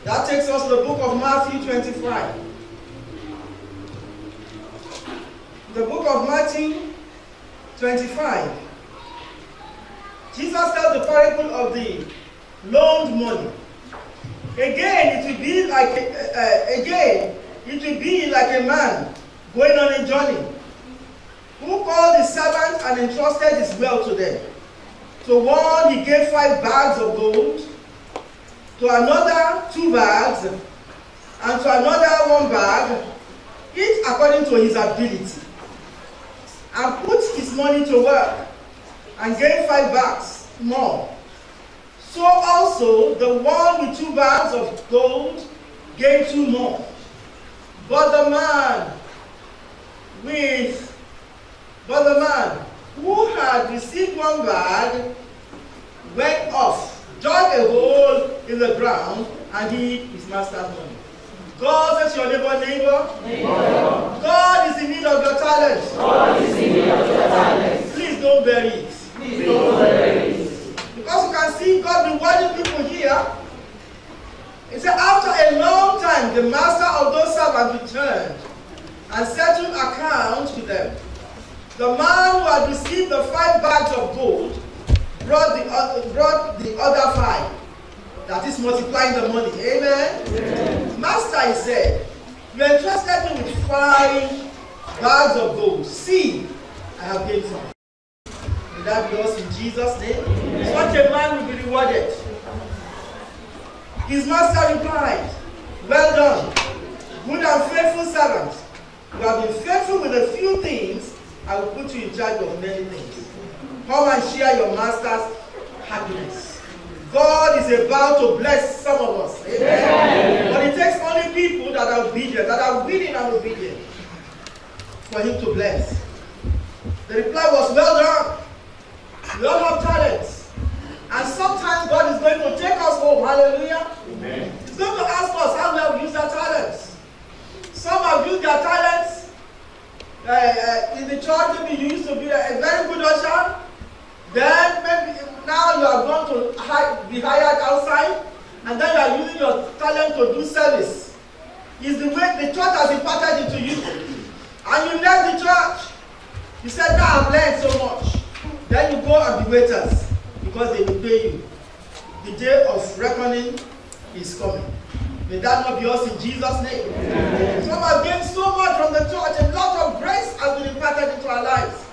That takes us to the book of Matthew 25. The book of Matthew 25. Jesus tells the parable of the loaned money. Again, it will be like a man going on a journey, who called his servants and entrusted his wealth to them. To one he gave 5 bags of gold, to another 2 bags, and to another 1 bag, each according to his ability, and put his money to work, and gave 5 bags more. So also the one with 2 bags of gold gave 2 more. But the man who had received 1 bag went off, dug a hole in the ground, and hid his master's money. God says to your neighbor, God is in need of your talents. God is in need of your talents. Please don't bury it. Please don't bury it. Because you can see God rewarding people here. It said, after a long time, the master of those servants returned and settled accounts with them. The man who had received the 5 bags of gold brought the other 5. That is multiplying the money. Amen? Amen. Master, he said, you entrusted me with 5 bags of gold. See, I have gained 5. May that be us in Jesus' name. Amen. Such a man will be rewarded. His master replied, well done, good and faithful servant. You have been faithful with a few things, I will put you in charge of many things. Come and share your master's happiness. God is about to bless some of us. Amen. Amen. But it takes only people that are obedient, that are willing and obedient, for Him to bless. The reply was, well done. You all have talents. And sometimes God is going to take us home. Hallelujah. Amen. He's going to ask us how we have used our talents. Some have used their talents in the church. Maybe you used to be a very good usher. Then maybe now you are going to be hired outside. And then you are using your talent to do service. It's the way the church has imparted into you. And you left the church. You said, now I've learned so much. Then you go and be waiters. Because they will pay you. The day of reckoning is coming. May that not be us in Jesus' name. Some have gained so much from the church. A lot of grace has been imparted into our lives.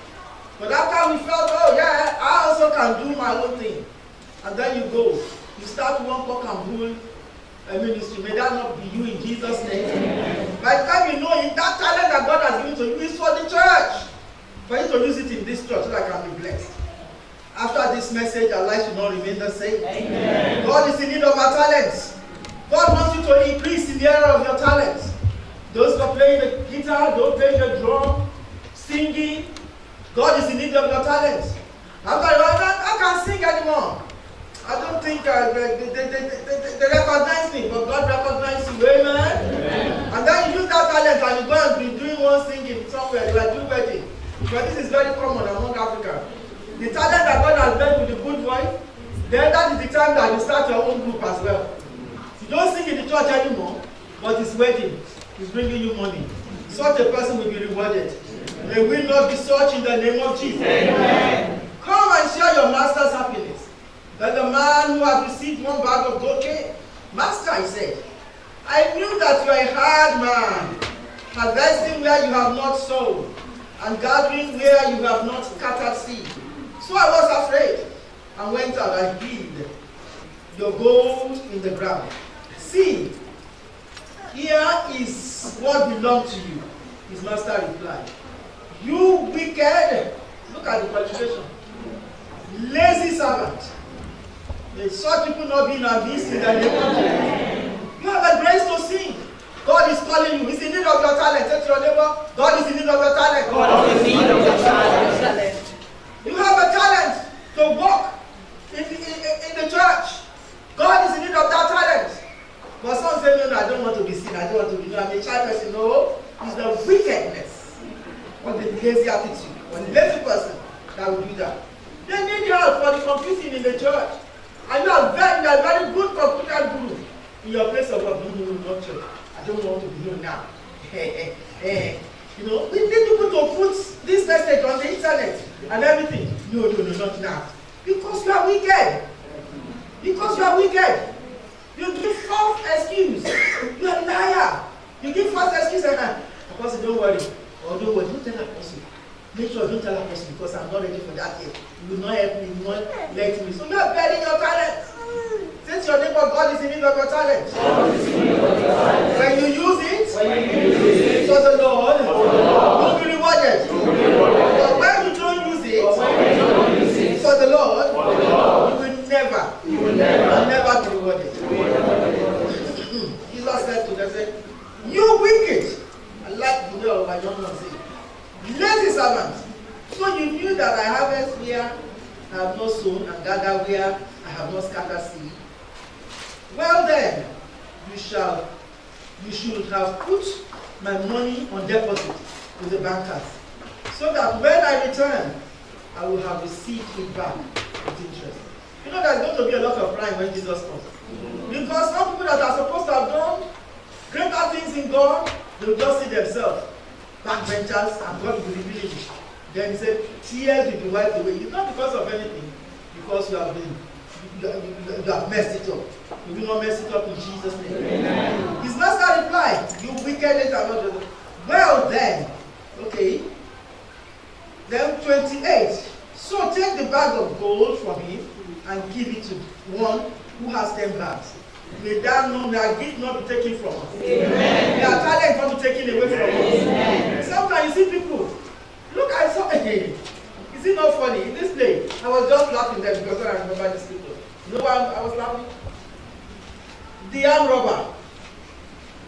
But after we felt, oh yeah, I also can do my own thing. And then you go. You start one pork and bull ministry. May that not be you in Jesus' name. By the time you know it, that talent that God has given to you is for the church. For you to use it in this church so that I can be blessed. After this message, our lives will not remain the same. Amen. God is in need of our talents. God wants you to increase in the area of your talents. Those who are playing the guitar, those playing the drum, singing, God is in need of your talents. I can't sing anymore. I don't think they recognize me, but God recognizes you. Amen. Amen. And then you use that talent and you go and be doing one singing somewhere. You are doing wedding. But this is very common among Africans. The talent that God has blessed with the good voice, then that is the time that you start your own group as well. You don't sing in the church anymore, but it's wedding. It's bringing you money. Such a person will be rewarded. May we not be such in the name of Jesus. Amen. Come and share your master's happiness. That the man who has received one bag of gold came. Master, he said, I knew that you are a hard man, harvesting where you have not sown, and gathering where you have not scattered seed. So I was afraid, and went out and hid your gold in the ground. See, here is what belongs to you. His master replied, you wicked, look at the qualification, lazy servant. May such people not be in our midst in the name of Jesus. You have a grace to sing. God is calling you. He's in need of your talent. Say to your neighbor, God is in need of your talent. God is in need of your talent. You have a talent to walk in the church. God is in need of that talent. But some say, no, I don't want to be seen. I don't want to be known. I'm a child person. No, it's the wickedness or the lazy attitude or the lazy person that will do that. They need help for the computing in the church. And you are very good computer guru in your place of work. No, not church. I don't want to be known now. You know, we need people to put this message on the internet and everything. No, not now. Because you are wicked. Because you are wicked. You give false excuse. You are a liar. You give false excuse and apostle, don't worry. Or don't worry, don't tell apostle. Make sure don't tell apostle because I'm not ready for that yet. You will not help me, you will not let me. So you are burying your talent. Since your neighbor, God is in need of your talent. When you use it, for the Lord, you will be rewarded. But when you don't use it, for the Lord, you will never be rewarded. Jesus said to them, you wicked. I like the way of my young man saying, lazy servant. So you knew that I harvest where I have not sown and gather where I have not scattered seed. Well then, you should have put my money on deposit with the bankers, so that when I return, I will have received it back with interest. You know there's going to be a lot of crying when Jesus comes. Because some people that are supposed to have done greater things in God, they will just see themselves backbenchers, and God will be revealing it. Then he said, tears will be wiped away. It's not because of anything, because you have messed it up. You will not mess it up in Jesus' name. Amen. His master replied, you wickedness are not. Well then, okay. Then 28. So take the bag of gold from him and give it to one who has 10 bags. May that know that gift not be taken from us. Amen. Their talent not be taken away from us. Amen. Sometimes you see people, look, I saw again. Is it not funny? In this place, I was just laughing there because I remember these people. You know why I was laughing? The armed robber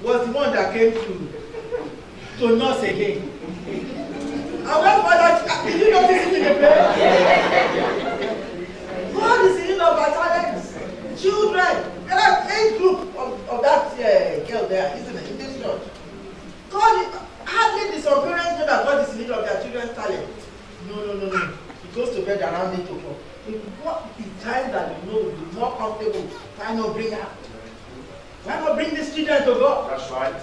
was the one that came to nurse again. And when Father, did you notice it in the prayer? God is in giving of our talents. Children. There are 8 group of that girl there, isn't it, in this church. God, hardly the some parents know that God is in need of their children's talent. No. It goes to bed around 8 o'clock. What the time that you know will be more comfortable, why not bring her? Why not bring these children to God? That's right.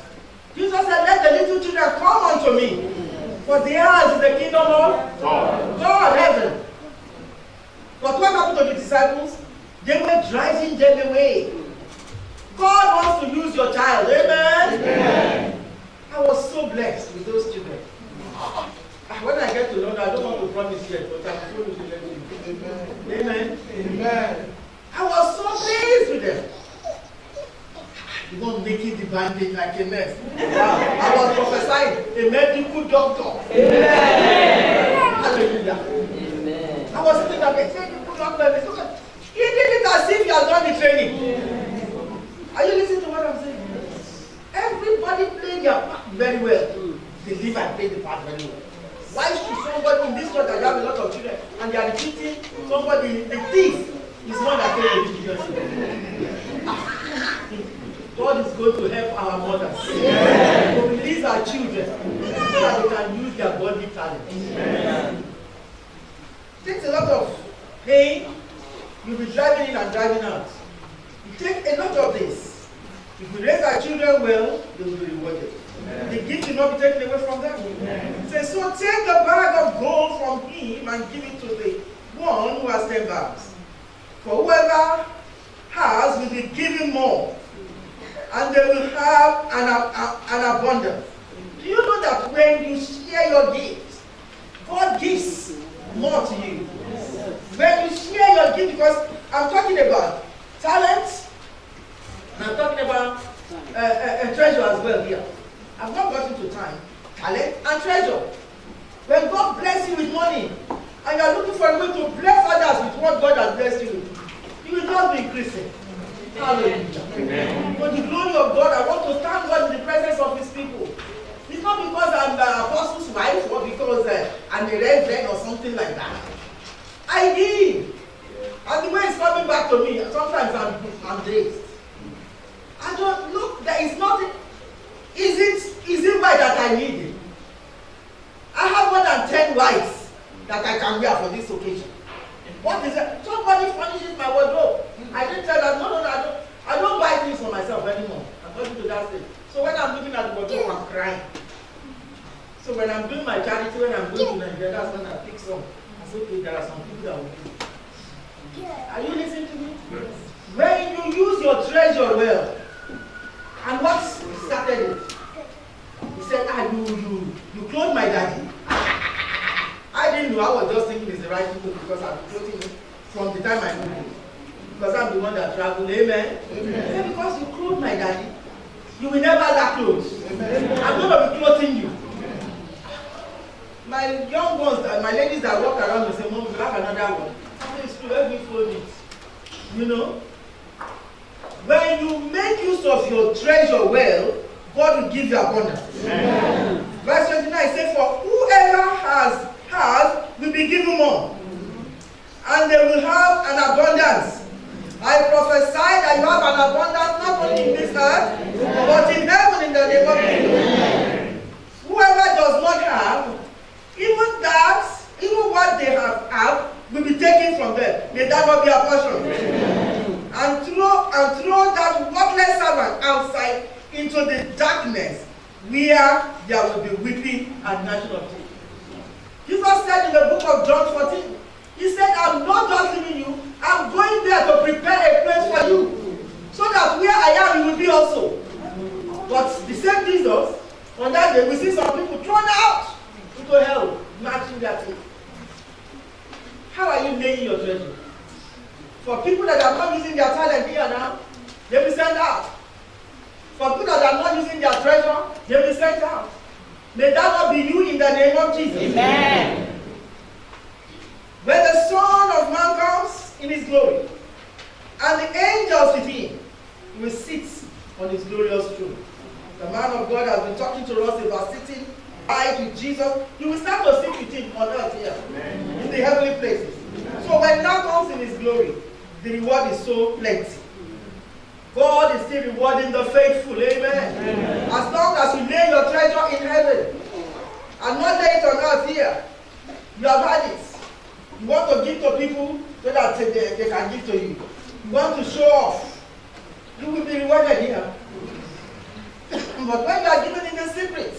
Jesus said, let the little children come unto me. For theirs is the kingdom of God, heaven. But what happened to the disciples? They were driving them away. God wants to use your child. Amen? Amen. I was so blessed with those children. When I get to London, I don't want to promise yet, but I'm going to let you. Amen. Amen. I was so pleased with them. You want making the bandage like a nurse. I was prophesying a medical doctor. Amen. Hallelujah. Amen. I was sitting there, medical doctor. He did it as if he has done the training. Are you listening to what I'm saying? Everybody played their part very well. The Levite played the part very well. Why should somebody in this church that have a lot of children and they are repeating somebody, the thief is one that paid the children? God is going to help our mothers to release our children so that they can use their godly talents. It takes a lot of pain. You'll be driving in and driving out. It takes a lot of this. If we raise our children well, they will be rewarded. The gift will not be taken away from them. It says, so take the bag of gold from him and give it to the one who has 10 bags. For whoever has will be given more, and they will have an abundance. Do you know that when you share your gifts, God gives more to you? When you share your gift, because I'm talking about talent, and I'm talking about a treasure as well here. I've not gotten to time. Talent and treasure. When God bless you with money, and you are looking for a way to bless others with what God has blessed you with, you will just be increasing. Hallelujah. Amen. For the glory of God, I want to thank God in the presence of His people. It's not because I'm the apostle's wife or because I'm a reverend or something like that. I give. And the way it's coming back to me, sometimes I'm dazed. I don't look, there is nothing. Is it right that I need it? I have more than 10 wives that I can wear for this occasion. What is it? Somebody furnishes my wardrobe. I didn't tell them, no, I don't buy things for myself anymore. I'm going to that stage. So when I'm looking at the wardrobe, I'm crying. So when I'm doing my charity, when I'm going to Nigeria, that's when I pick some. I say, okay, there are some people that will do. Are you listening to me? Yes. When you use your treasure well, and what started it? He said, you clothed my daddy. I didn't know. I was just thinking it's the right people because I've been clothing him from the time I moved him. Because I'm the one that traveled. Amen. Amen. Because you clothed my daddy, you will never lack clothes. Amen. I'm going to be clothing you. My young ones, my ladies that walk around and say, Mom, you have another one. I say, it's true, let me fold it. You know? When you make use of your treasure well, God will give you abundance. Amen. Verse 29 says, for whoever has will be given more, and they will have an abundance. I prophesy that you have an abundance not only in this earth, but in heaven in the name of Jesus. Whoever does not have, even what they have will be taken from them. May that not be a portion. And throw that worthless servant outside into the darkness, where there will be weeping and gnashing of teeth. Jesus said in the book of John 14, He said, I'm not just leaving you, I'm going there to prepare a place for you, so that where I am, you will be also. But the same Jesus, on that day, we see some people thrown out into hell, gnashing their teeth. How are you laying your treasure? For people that are not using their talent here now, they will be sent out. For people that are not using their treasure, they will be sent out. May that not be you in the name of Jesus. Amen. When the Son of Man comes in His glory, and the angels with Him, He will sit on His glorious throne. The man of God has been talking to us about sitting right with Jesus. You will start to sit with Him on earth here, in the heavenly places. So when He now comes in His glory, the reward is so plenty. God is still rewarding the faithful. Amen. As long as you lay your treasure in heaven and not lay it on earth here, you have had it. You want to give to people so that they can give to you. You want to show off. You will be rewarded here. But when you are given in the secret,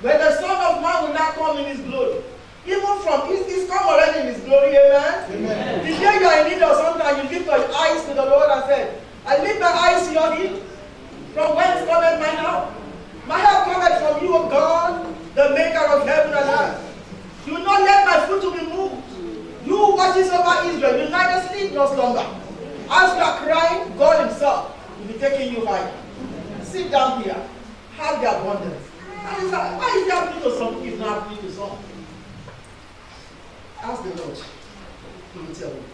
when the Son of Man will not come in his glory, even from he's come already in his glory, amen? Amen. The day you are in need of something, you lift your eyes to the Lord and say, I lift my eyes to your hill. From whence cometh my help? My help cometh from you, O God, the maker of heaven and earth. You will not let my foot to be moved. You who watches over Israel will neither sleep nor slumber. As you are crying, God himself will be taking you higher. Sit down here. Have the abundance. And it's like, why is it happening to some? It's not happening to some. Ask the Lord. He will tell you.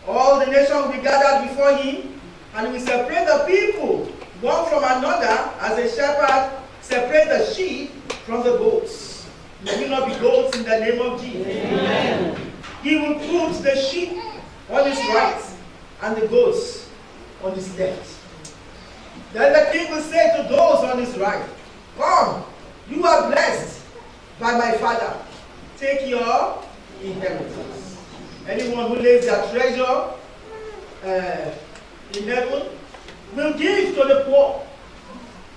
All the nations will be gathered before him, and he will separate the people one from another, as a shepherd separate the sheep from the goats. May you not be goats in the name of Jesus. Amen. He will put the sheep on his right and the goats on his left. Then the king will say to those on his right, come, you are blessed by my Father. Take your inheritance. Anyone who lays their treasure in heaven will give to the poor.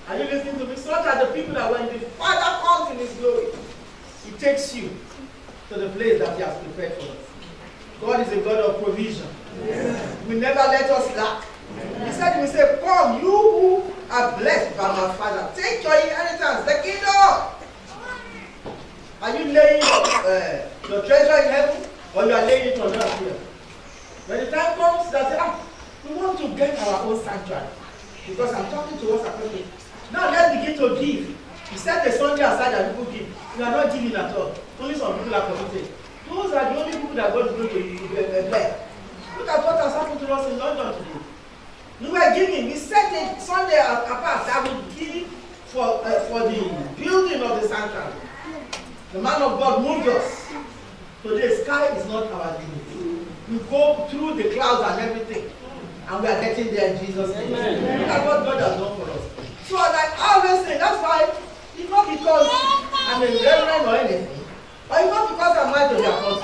Are you listening to me? Such are the people that when the Father comes in his glory, he takes you to the place that he has prepared for us. God is a God of provision. Yes. He will never let us lack. He said, he will say, come, you who are blessed by my Father, take your inheritance, the kingdom. Are you laying your treasure in heaven, or you are laying it on earth here? When the time comes that we want to get our own sanctuary, because I'm talking to us about now let's begin to give. He set a Sunday aside that people give. We are not giving at all. Only some people are committed. Those are the only people that God is going to bless. Look at what has happened to us in London today. We were giving. We set a Sunday apart that would give for the building of the sanctuary. The man of God moved us. Today, sky is not our limit. We go through the clouds and everything, and we are getting there in Jesus' name. Look at what God has done for us. So, like I always say, that's why it's not because I'm a reverend or anything, or it's not because I'm married to the apostle.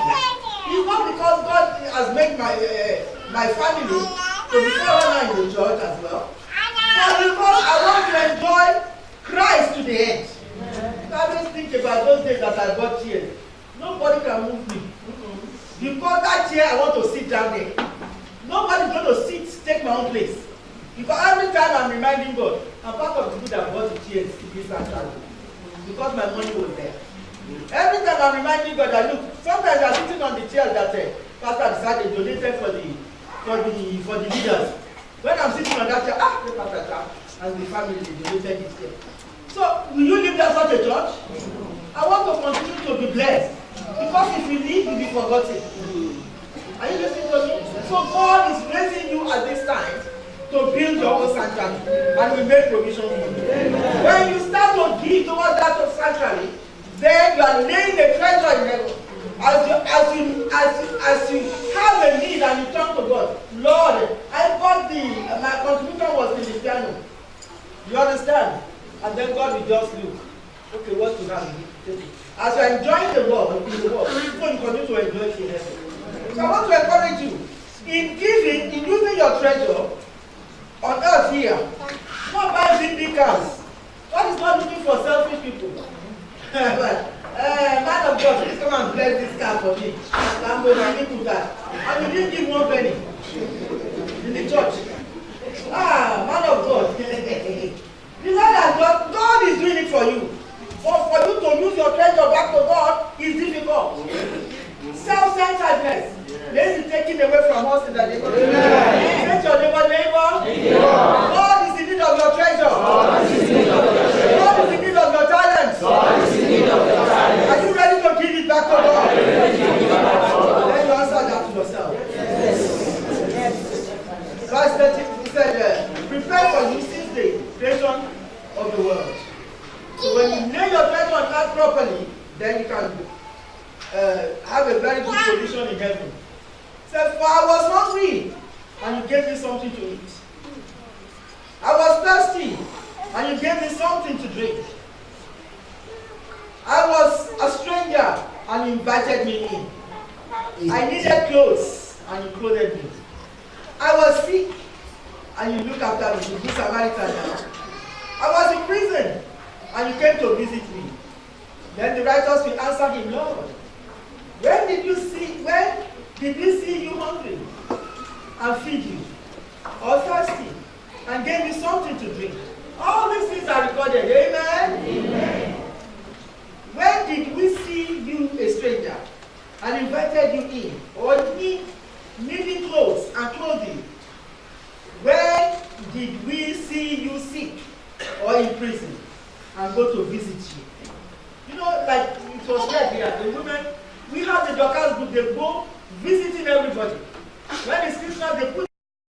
It's not because God has made my family to be forerunner in the church as well, but because I want to enjoy Christ to the end. I always think about those days that I bought chairs. Nobody can move me. Because that chair, I want to sit down there. Nobody's going to take my own place. Because every time I'm reminding God, I'm part of the people that bought the chairs to this sanctuary. Because my money was there. Every time I'm reminding God that look, sometimes I'm sitting on the chair that Pastor decided donated for the leaders. When I'm sitting on that chair, the pastor and the family donated this chair. So will you leave that such a church? I want to continue to be blessed. Because if you leave, you'll be forgotten. Are you listening to me? So God is raising you at this time to build your own sanctuary, and we make provision for you. Amen. When you start to give towards that sanctuary, then you are laying the treasure in heaven. As you have a need and you turn to God, Lord, I got my contribution was in the piano. You understand? And then God will just look. Okay, what to have? As you are enjoying the Lord in the world, you continue to enjoy it in heaven. So I want to encourage you in giving, in using your treasure on earth here, not buying big cars. God is not looking for selfish people. Man of God, please come and bless this car for me. I'm going to give you that. And you didn't give one penny in the church. Man of God. You know that God is doing it for you. But for you to use your treasure back to God is difficult. Self-centeredness may be taken away from us in the name of Jesus. Say to your neighbor, God is in need of your treasure. God is in need of your talents. Are you ready to give it back to God? Then you answer that to yourself. Verse 30, he said, prepare for you since the creation of the world. So when you lay your treasure on earth properly, then you can have a very good position in heaven. Said, for I was hungry, and you gave me something to eat. I was thirsty, and you gave me something to drink. I was a stranger, and you invited me in. I needed clothes, and you clothed me. I was sick, and you looked after me. You good Samaritan now. I was in prison, and you came to visit me. Then the righteous will answer him, Lord, when did we see you hungry and feed you, or thirsty and gave you something to drink? All these things are recorded. Amen? Amen. When did we see you a stranger and invited you in, or needing clothes and clothing? When did we see you sick or in prison and go to visit you? You know, like it was said here, the women, we have the Dorcas group, they go visiting everybody. When it's Christmas, they put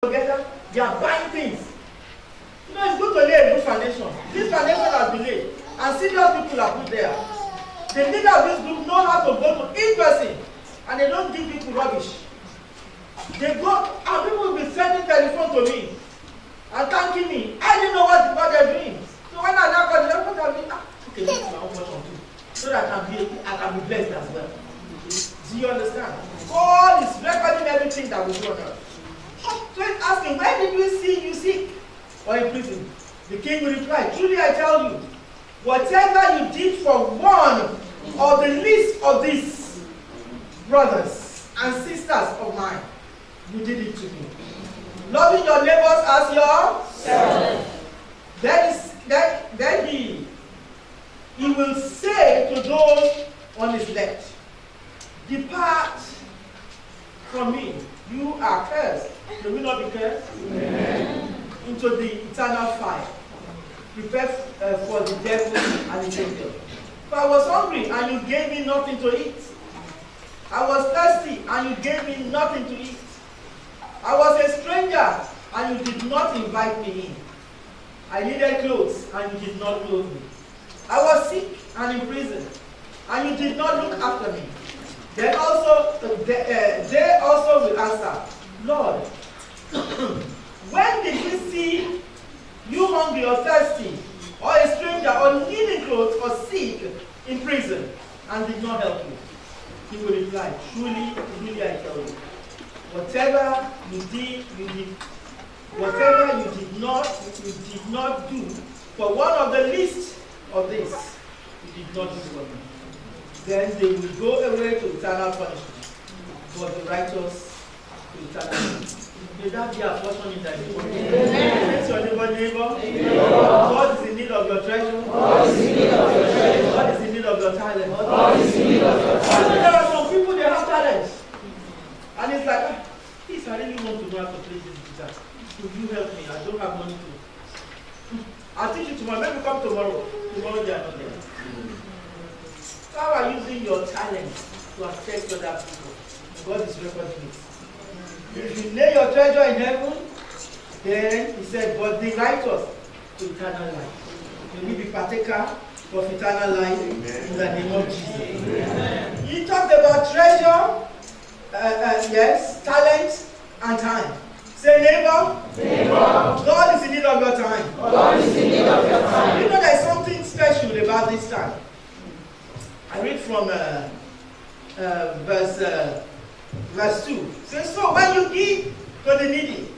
together, they are buying things. You know, it's good to lay a good foundation. This foundation has been laid, and serious people are put there. The leader of this group know how to go to each person, and they don't give people rubbish. They go, and people will be sending telephone to me and thanking me. I didn't know what they're doing. So when I now call them, okay, this is my own portion too, so that I can be blessed as well. Do you understand? God is recording everything that we do on earth. So he's asking, when did we see you sick or in prison? The king will reply, truly I tell you, whatever you did for one of the least of these brothers and sisters of mine, you did it to me. Loving your neighbors as yourself. Then he will say to those on his left, depart from me, you are cursed. Will we not be cursed? Amen. Into the eternal fire, prepared for the devil and his angels. For I was hungry, and you gave me nothing to eat. I was thirsty, and you gave me nothing to eat. I was a stranger, and you did not invite me in. I needed clothes, and you did not clothe me. I was sick and in prison, and you did not look after me. Then also, they also will answer, Lord, when did we see you hungry or thirsty, or a stranger, or needing clothes, or sick in prison, and did not help you? He will reply, truly, truly I tell you, whatever you did not do for one of the least of this, you did not do for me. Then they will go away to eternal punishment, but the righteous to eternal life. May that be our portion in the name of Jesus. Praise your neighbor. God is in need of your treasure. God is in need of your treasure. God is in need of your talent. God is in need of your talent. There are some people, they have talents. And it's like, please, I really want to know how to play this guitar. Could you help me? I don't have money to. I'll teach you tomorrow. Maybe come tomorrow. Tomorrow they are not there. So how are you using your talent to affect other people? God is recording it. If you lay your treasure in heaven, then he said, but the righteous to eternal life. May we be partaker of eternal life in the name of Jesus. Amen. He talked about treasure, yes, talent, and time. Say, neighbor, God is in need of your time. God is in need of your time. You know there's something special about this time. I read from verse 2. It says, so when you give to the needy,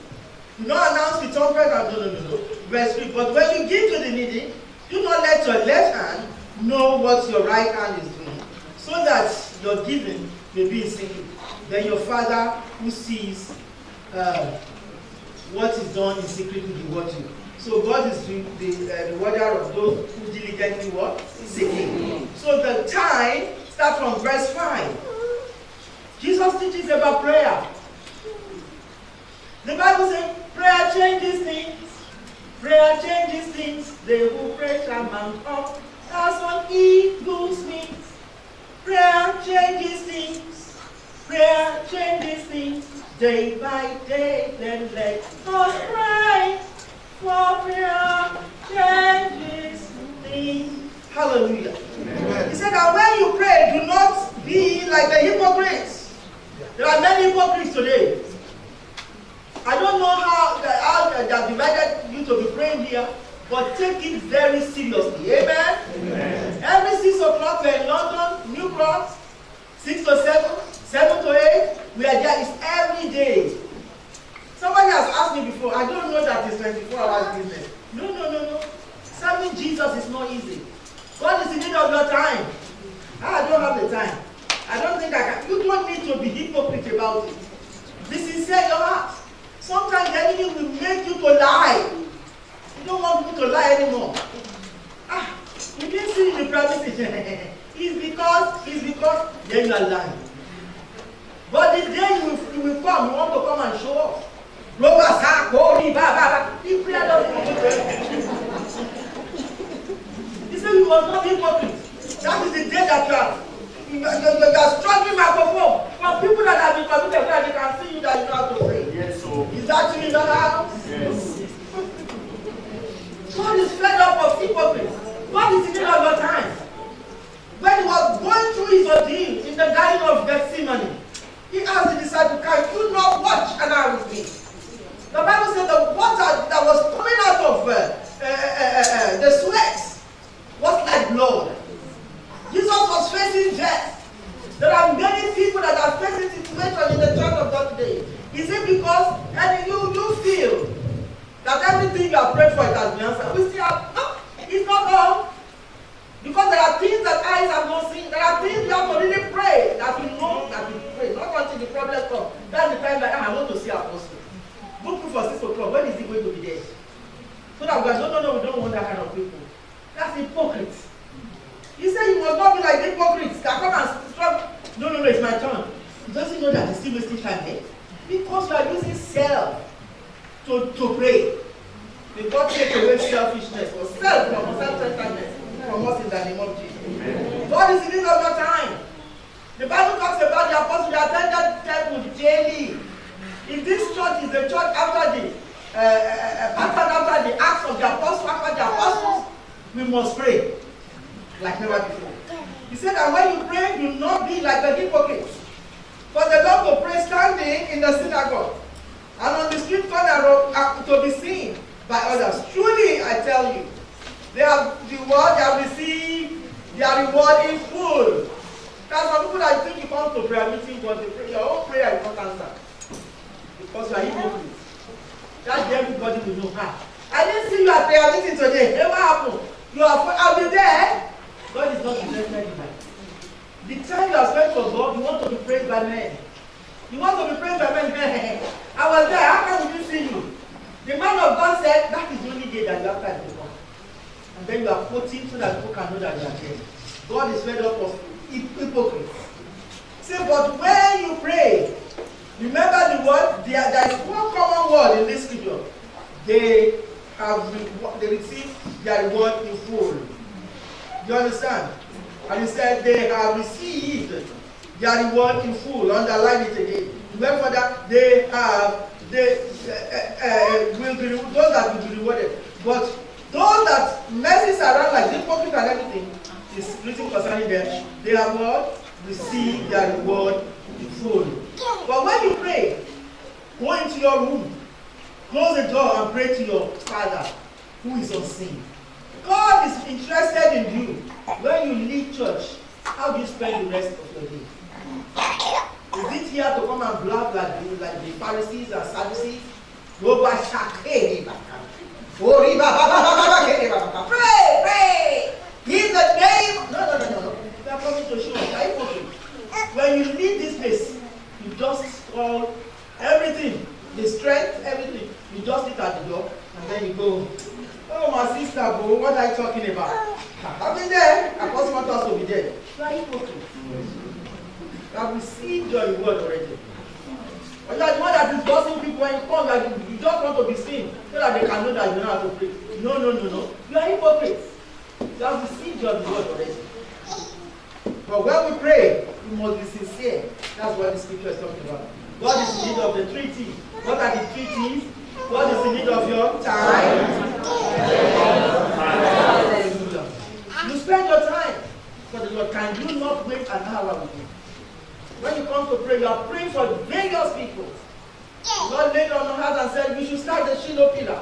do not announce with trumpet and no. Verse 3. But when you give to the needy, do not let your left hand know what your right hand is doing, so that your giving may be in secret. Then your Father who sees what is done in secret will reward you. So God is the rewarder of those who diligently what? Seeking. So the time starts from verse 5. Jesus teaches about prayer. The Bible says, prayer changes things. Prayer changes things. They who pray shall mount up as on eagle's wings. Prayer changes things. Prayer changes things. Day by day, then let us pray. For prayer changes things. Hallelujah. Amen. He said that when you pray, do not be like the hypocrites. There are many hypocrites today. I don't know how they have divided you to be praying here, but take it very seriously. Amen? Amen. Every 6 o'clock we're in London, New Cross, 6 to 7, 7 to 8, we are there. It's every day. Somebody has asked me before, I don't know that it's 24 hours business. No. Serving Jesus is not easy. God is in need of your time. I don't have the time. I don't think I can. You don't need to be hypocrite about it. Be sincere in your heart. Sometimes the enemy will make you to lie. You don't want people to lie anymore. You didn't see in the promise. It's because then you are lying. But the day you will come, you want to come and show off. He prayed out. He said you must not be hypocrite. That is the day that you are struggling microphone. For people that have been committed, where they can see you that you know how to pray. Yes, so. Is that you in the house? Yes. God is fed up of hypocrites. God is in need of your time. When he was going through his ordeal in the Garden of Gethsemane, he asked the disciples, can you not watch an hour with me? The Bible said the water that was coming out of the sweat was like blood. Jesus was facing death. There are many people that are facing situations in the church of God today. Is it because you feel that everything you have prayed for it has been answered? We still have, no, it's not all. Because there are things that eyes have not seen. There are things you have to really pray that you know that you pray. Not until the problem comes. That's the time that I want to see Apostle. Book for 6 o'clock. When is he going to be there? So that we are, no, we don't want that kind of people. That's hypocrites. He said you must not be like the hypocrites that come and struggle. No, it's my turn. He doesn't know that he's still wasting time there. Because you are using self to pray. May God take away selfishness or self-centeredness from us in the name of Jesus. Amen. God is in need of your time. The Bible talks about the apostles that attended the temple daily. If this church is the church after the acts of the apostles, after the apostles, we must pray like never before. He said that when you pray, do not be like the hypocrites. For they love to pray standing in the synagogue and on the street corner to be seen by others. Truly, I tell you, they have received their reward in full. That's some people that think you come to prayer meeting, but your own prayer is not answered. Because you are hypocrite. That's everybody will know. I didn't see you at prayer meeting today. What happened? I'll be there. God is not interested in that. The time you are spent for God, you want to be praised by men. You want to be praised by men. I was there. How come we didn't see you? The man of God said, that is the only day that you have time to come. And then you are quoting so that people can know that you are there. God is fed up of hypocrites. Say, but when you pray, remember the word, there is one common word in this scripture. They received their reward in full. You understand? And he said they have received their reward in full. Underline it again. Remember that those that will be rewarded. But those that messes around like hypocrite and everything is written concerning them. They have what? Received their reward in full. But when you pray, go into your room, close the door and pray to your Father who is unseen. God is interested in you. When you leave church, how do you spend the rest of your day? Is it here to come and blab like the Pharisees and Sadducees? Pray! In the name. No. We are coming to show you. When you leave this place, you just all everything, the strength, everything. You just sit at the door and then you go. Oh, my sister, bro, what are you talking about? I've been there. I just want us to be there. You are hypocrite. You have received your reward already. But you are the one that is bossing people when you come. You just want to be seen so that they can know that you know how to pray. No. You are hypocrite. You have received your reward already. But when we pray, we must be sincere. That's what the scripture is talking about. God is in need of the 3 T's. What are the 3 T's? God is in need of your time. You spend your time. For the Lord, can you not wait an hour with me? When you come to pray, you are praying for various people. God laid on your heart and said, we should start the Shiloh pillar.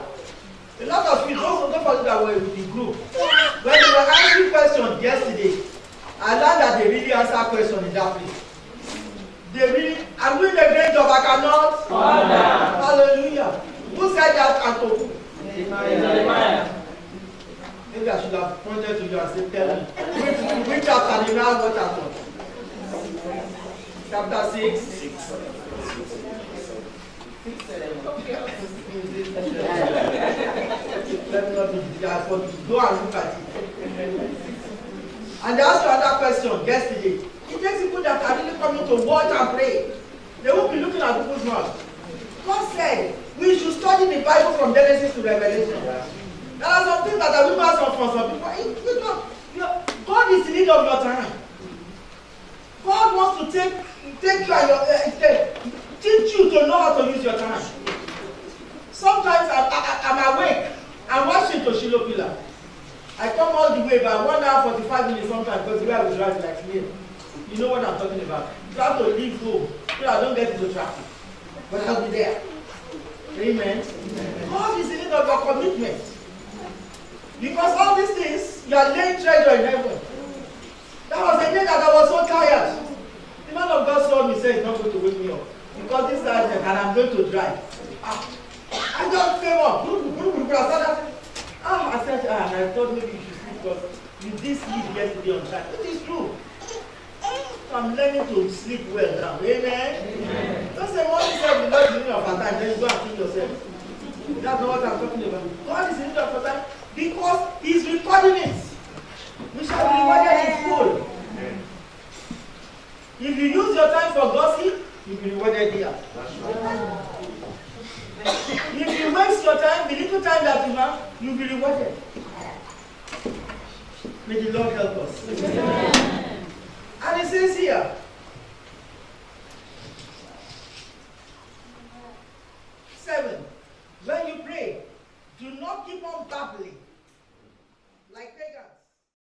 A lot of people, don't forget that we're with the group. When they were asking questions yesterday, I learned that they really answer questions in that place. They really, I'm doing a great job, I cannot. Hallelujah. Who said that and to who? Maybe I should have pointed to you and said, tell me. Which chapter you now what chapter? Chapter 6. Let me not be there, but go and look at it. And they asked you another question yesterday. It takes people that are really coming to watch and pray. They won't be looking at people's mouth. God said we should study the Bible from Genesis to Revelation. There are some things that are we must for some people. God is in need of your time. God wants to take you and your teach you to know how to use your time. Sometimes I'm awake and watching to Shiloh pillar. I come all the way by 1 hour 45 minutes sometimes because the way I will drive like here. You know what I'm talking about. You have to leave home so I don't get into traffic. But I'll be there. Amen. God is in need of your commitment. Because all these things, you are laying treasure in heaven. That was the day that I was so tired. The man of God saw me say he's not going to wake me up. Because this guy said, and I'm going to drive. I just came up. I said, and I thought maybe you should sleep because you did sleep yesterday on time. It is true. So I'm learning to sleep well now. Amen? Don't say, Mommy said, the Lord is in need of our time, then you go and kill yourself. That's not what I'm talking about. God is in need of our time because He's recording it. We shall be rewarded in full. If you use your time for gossip, you'll be rewarded here. If you waste your time, the little time that you have, you'll be rewarded. May the Lord help us. Amen. And it says here, 7, when you pray, do not keep on babbling like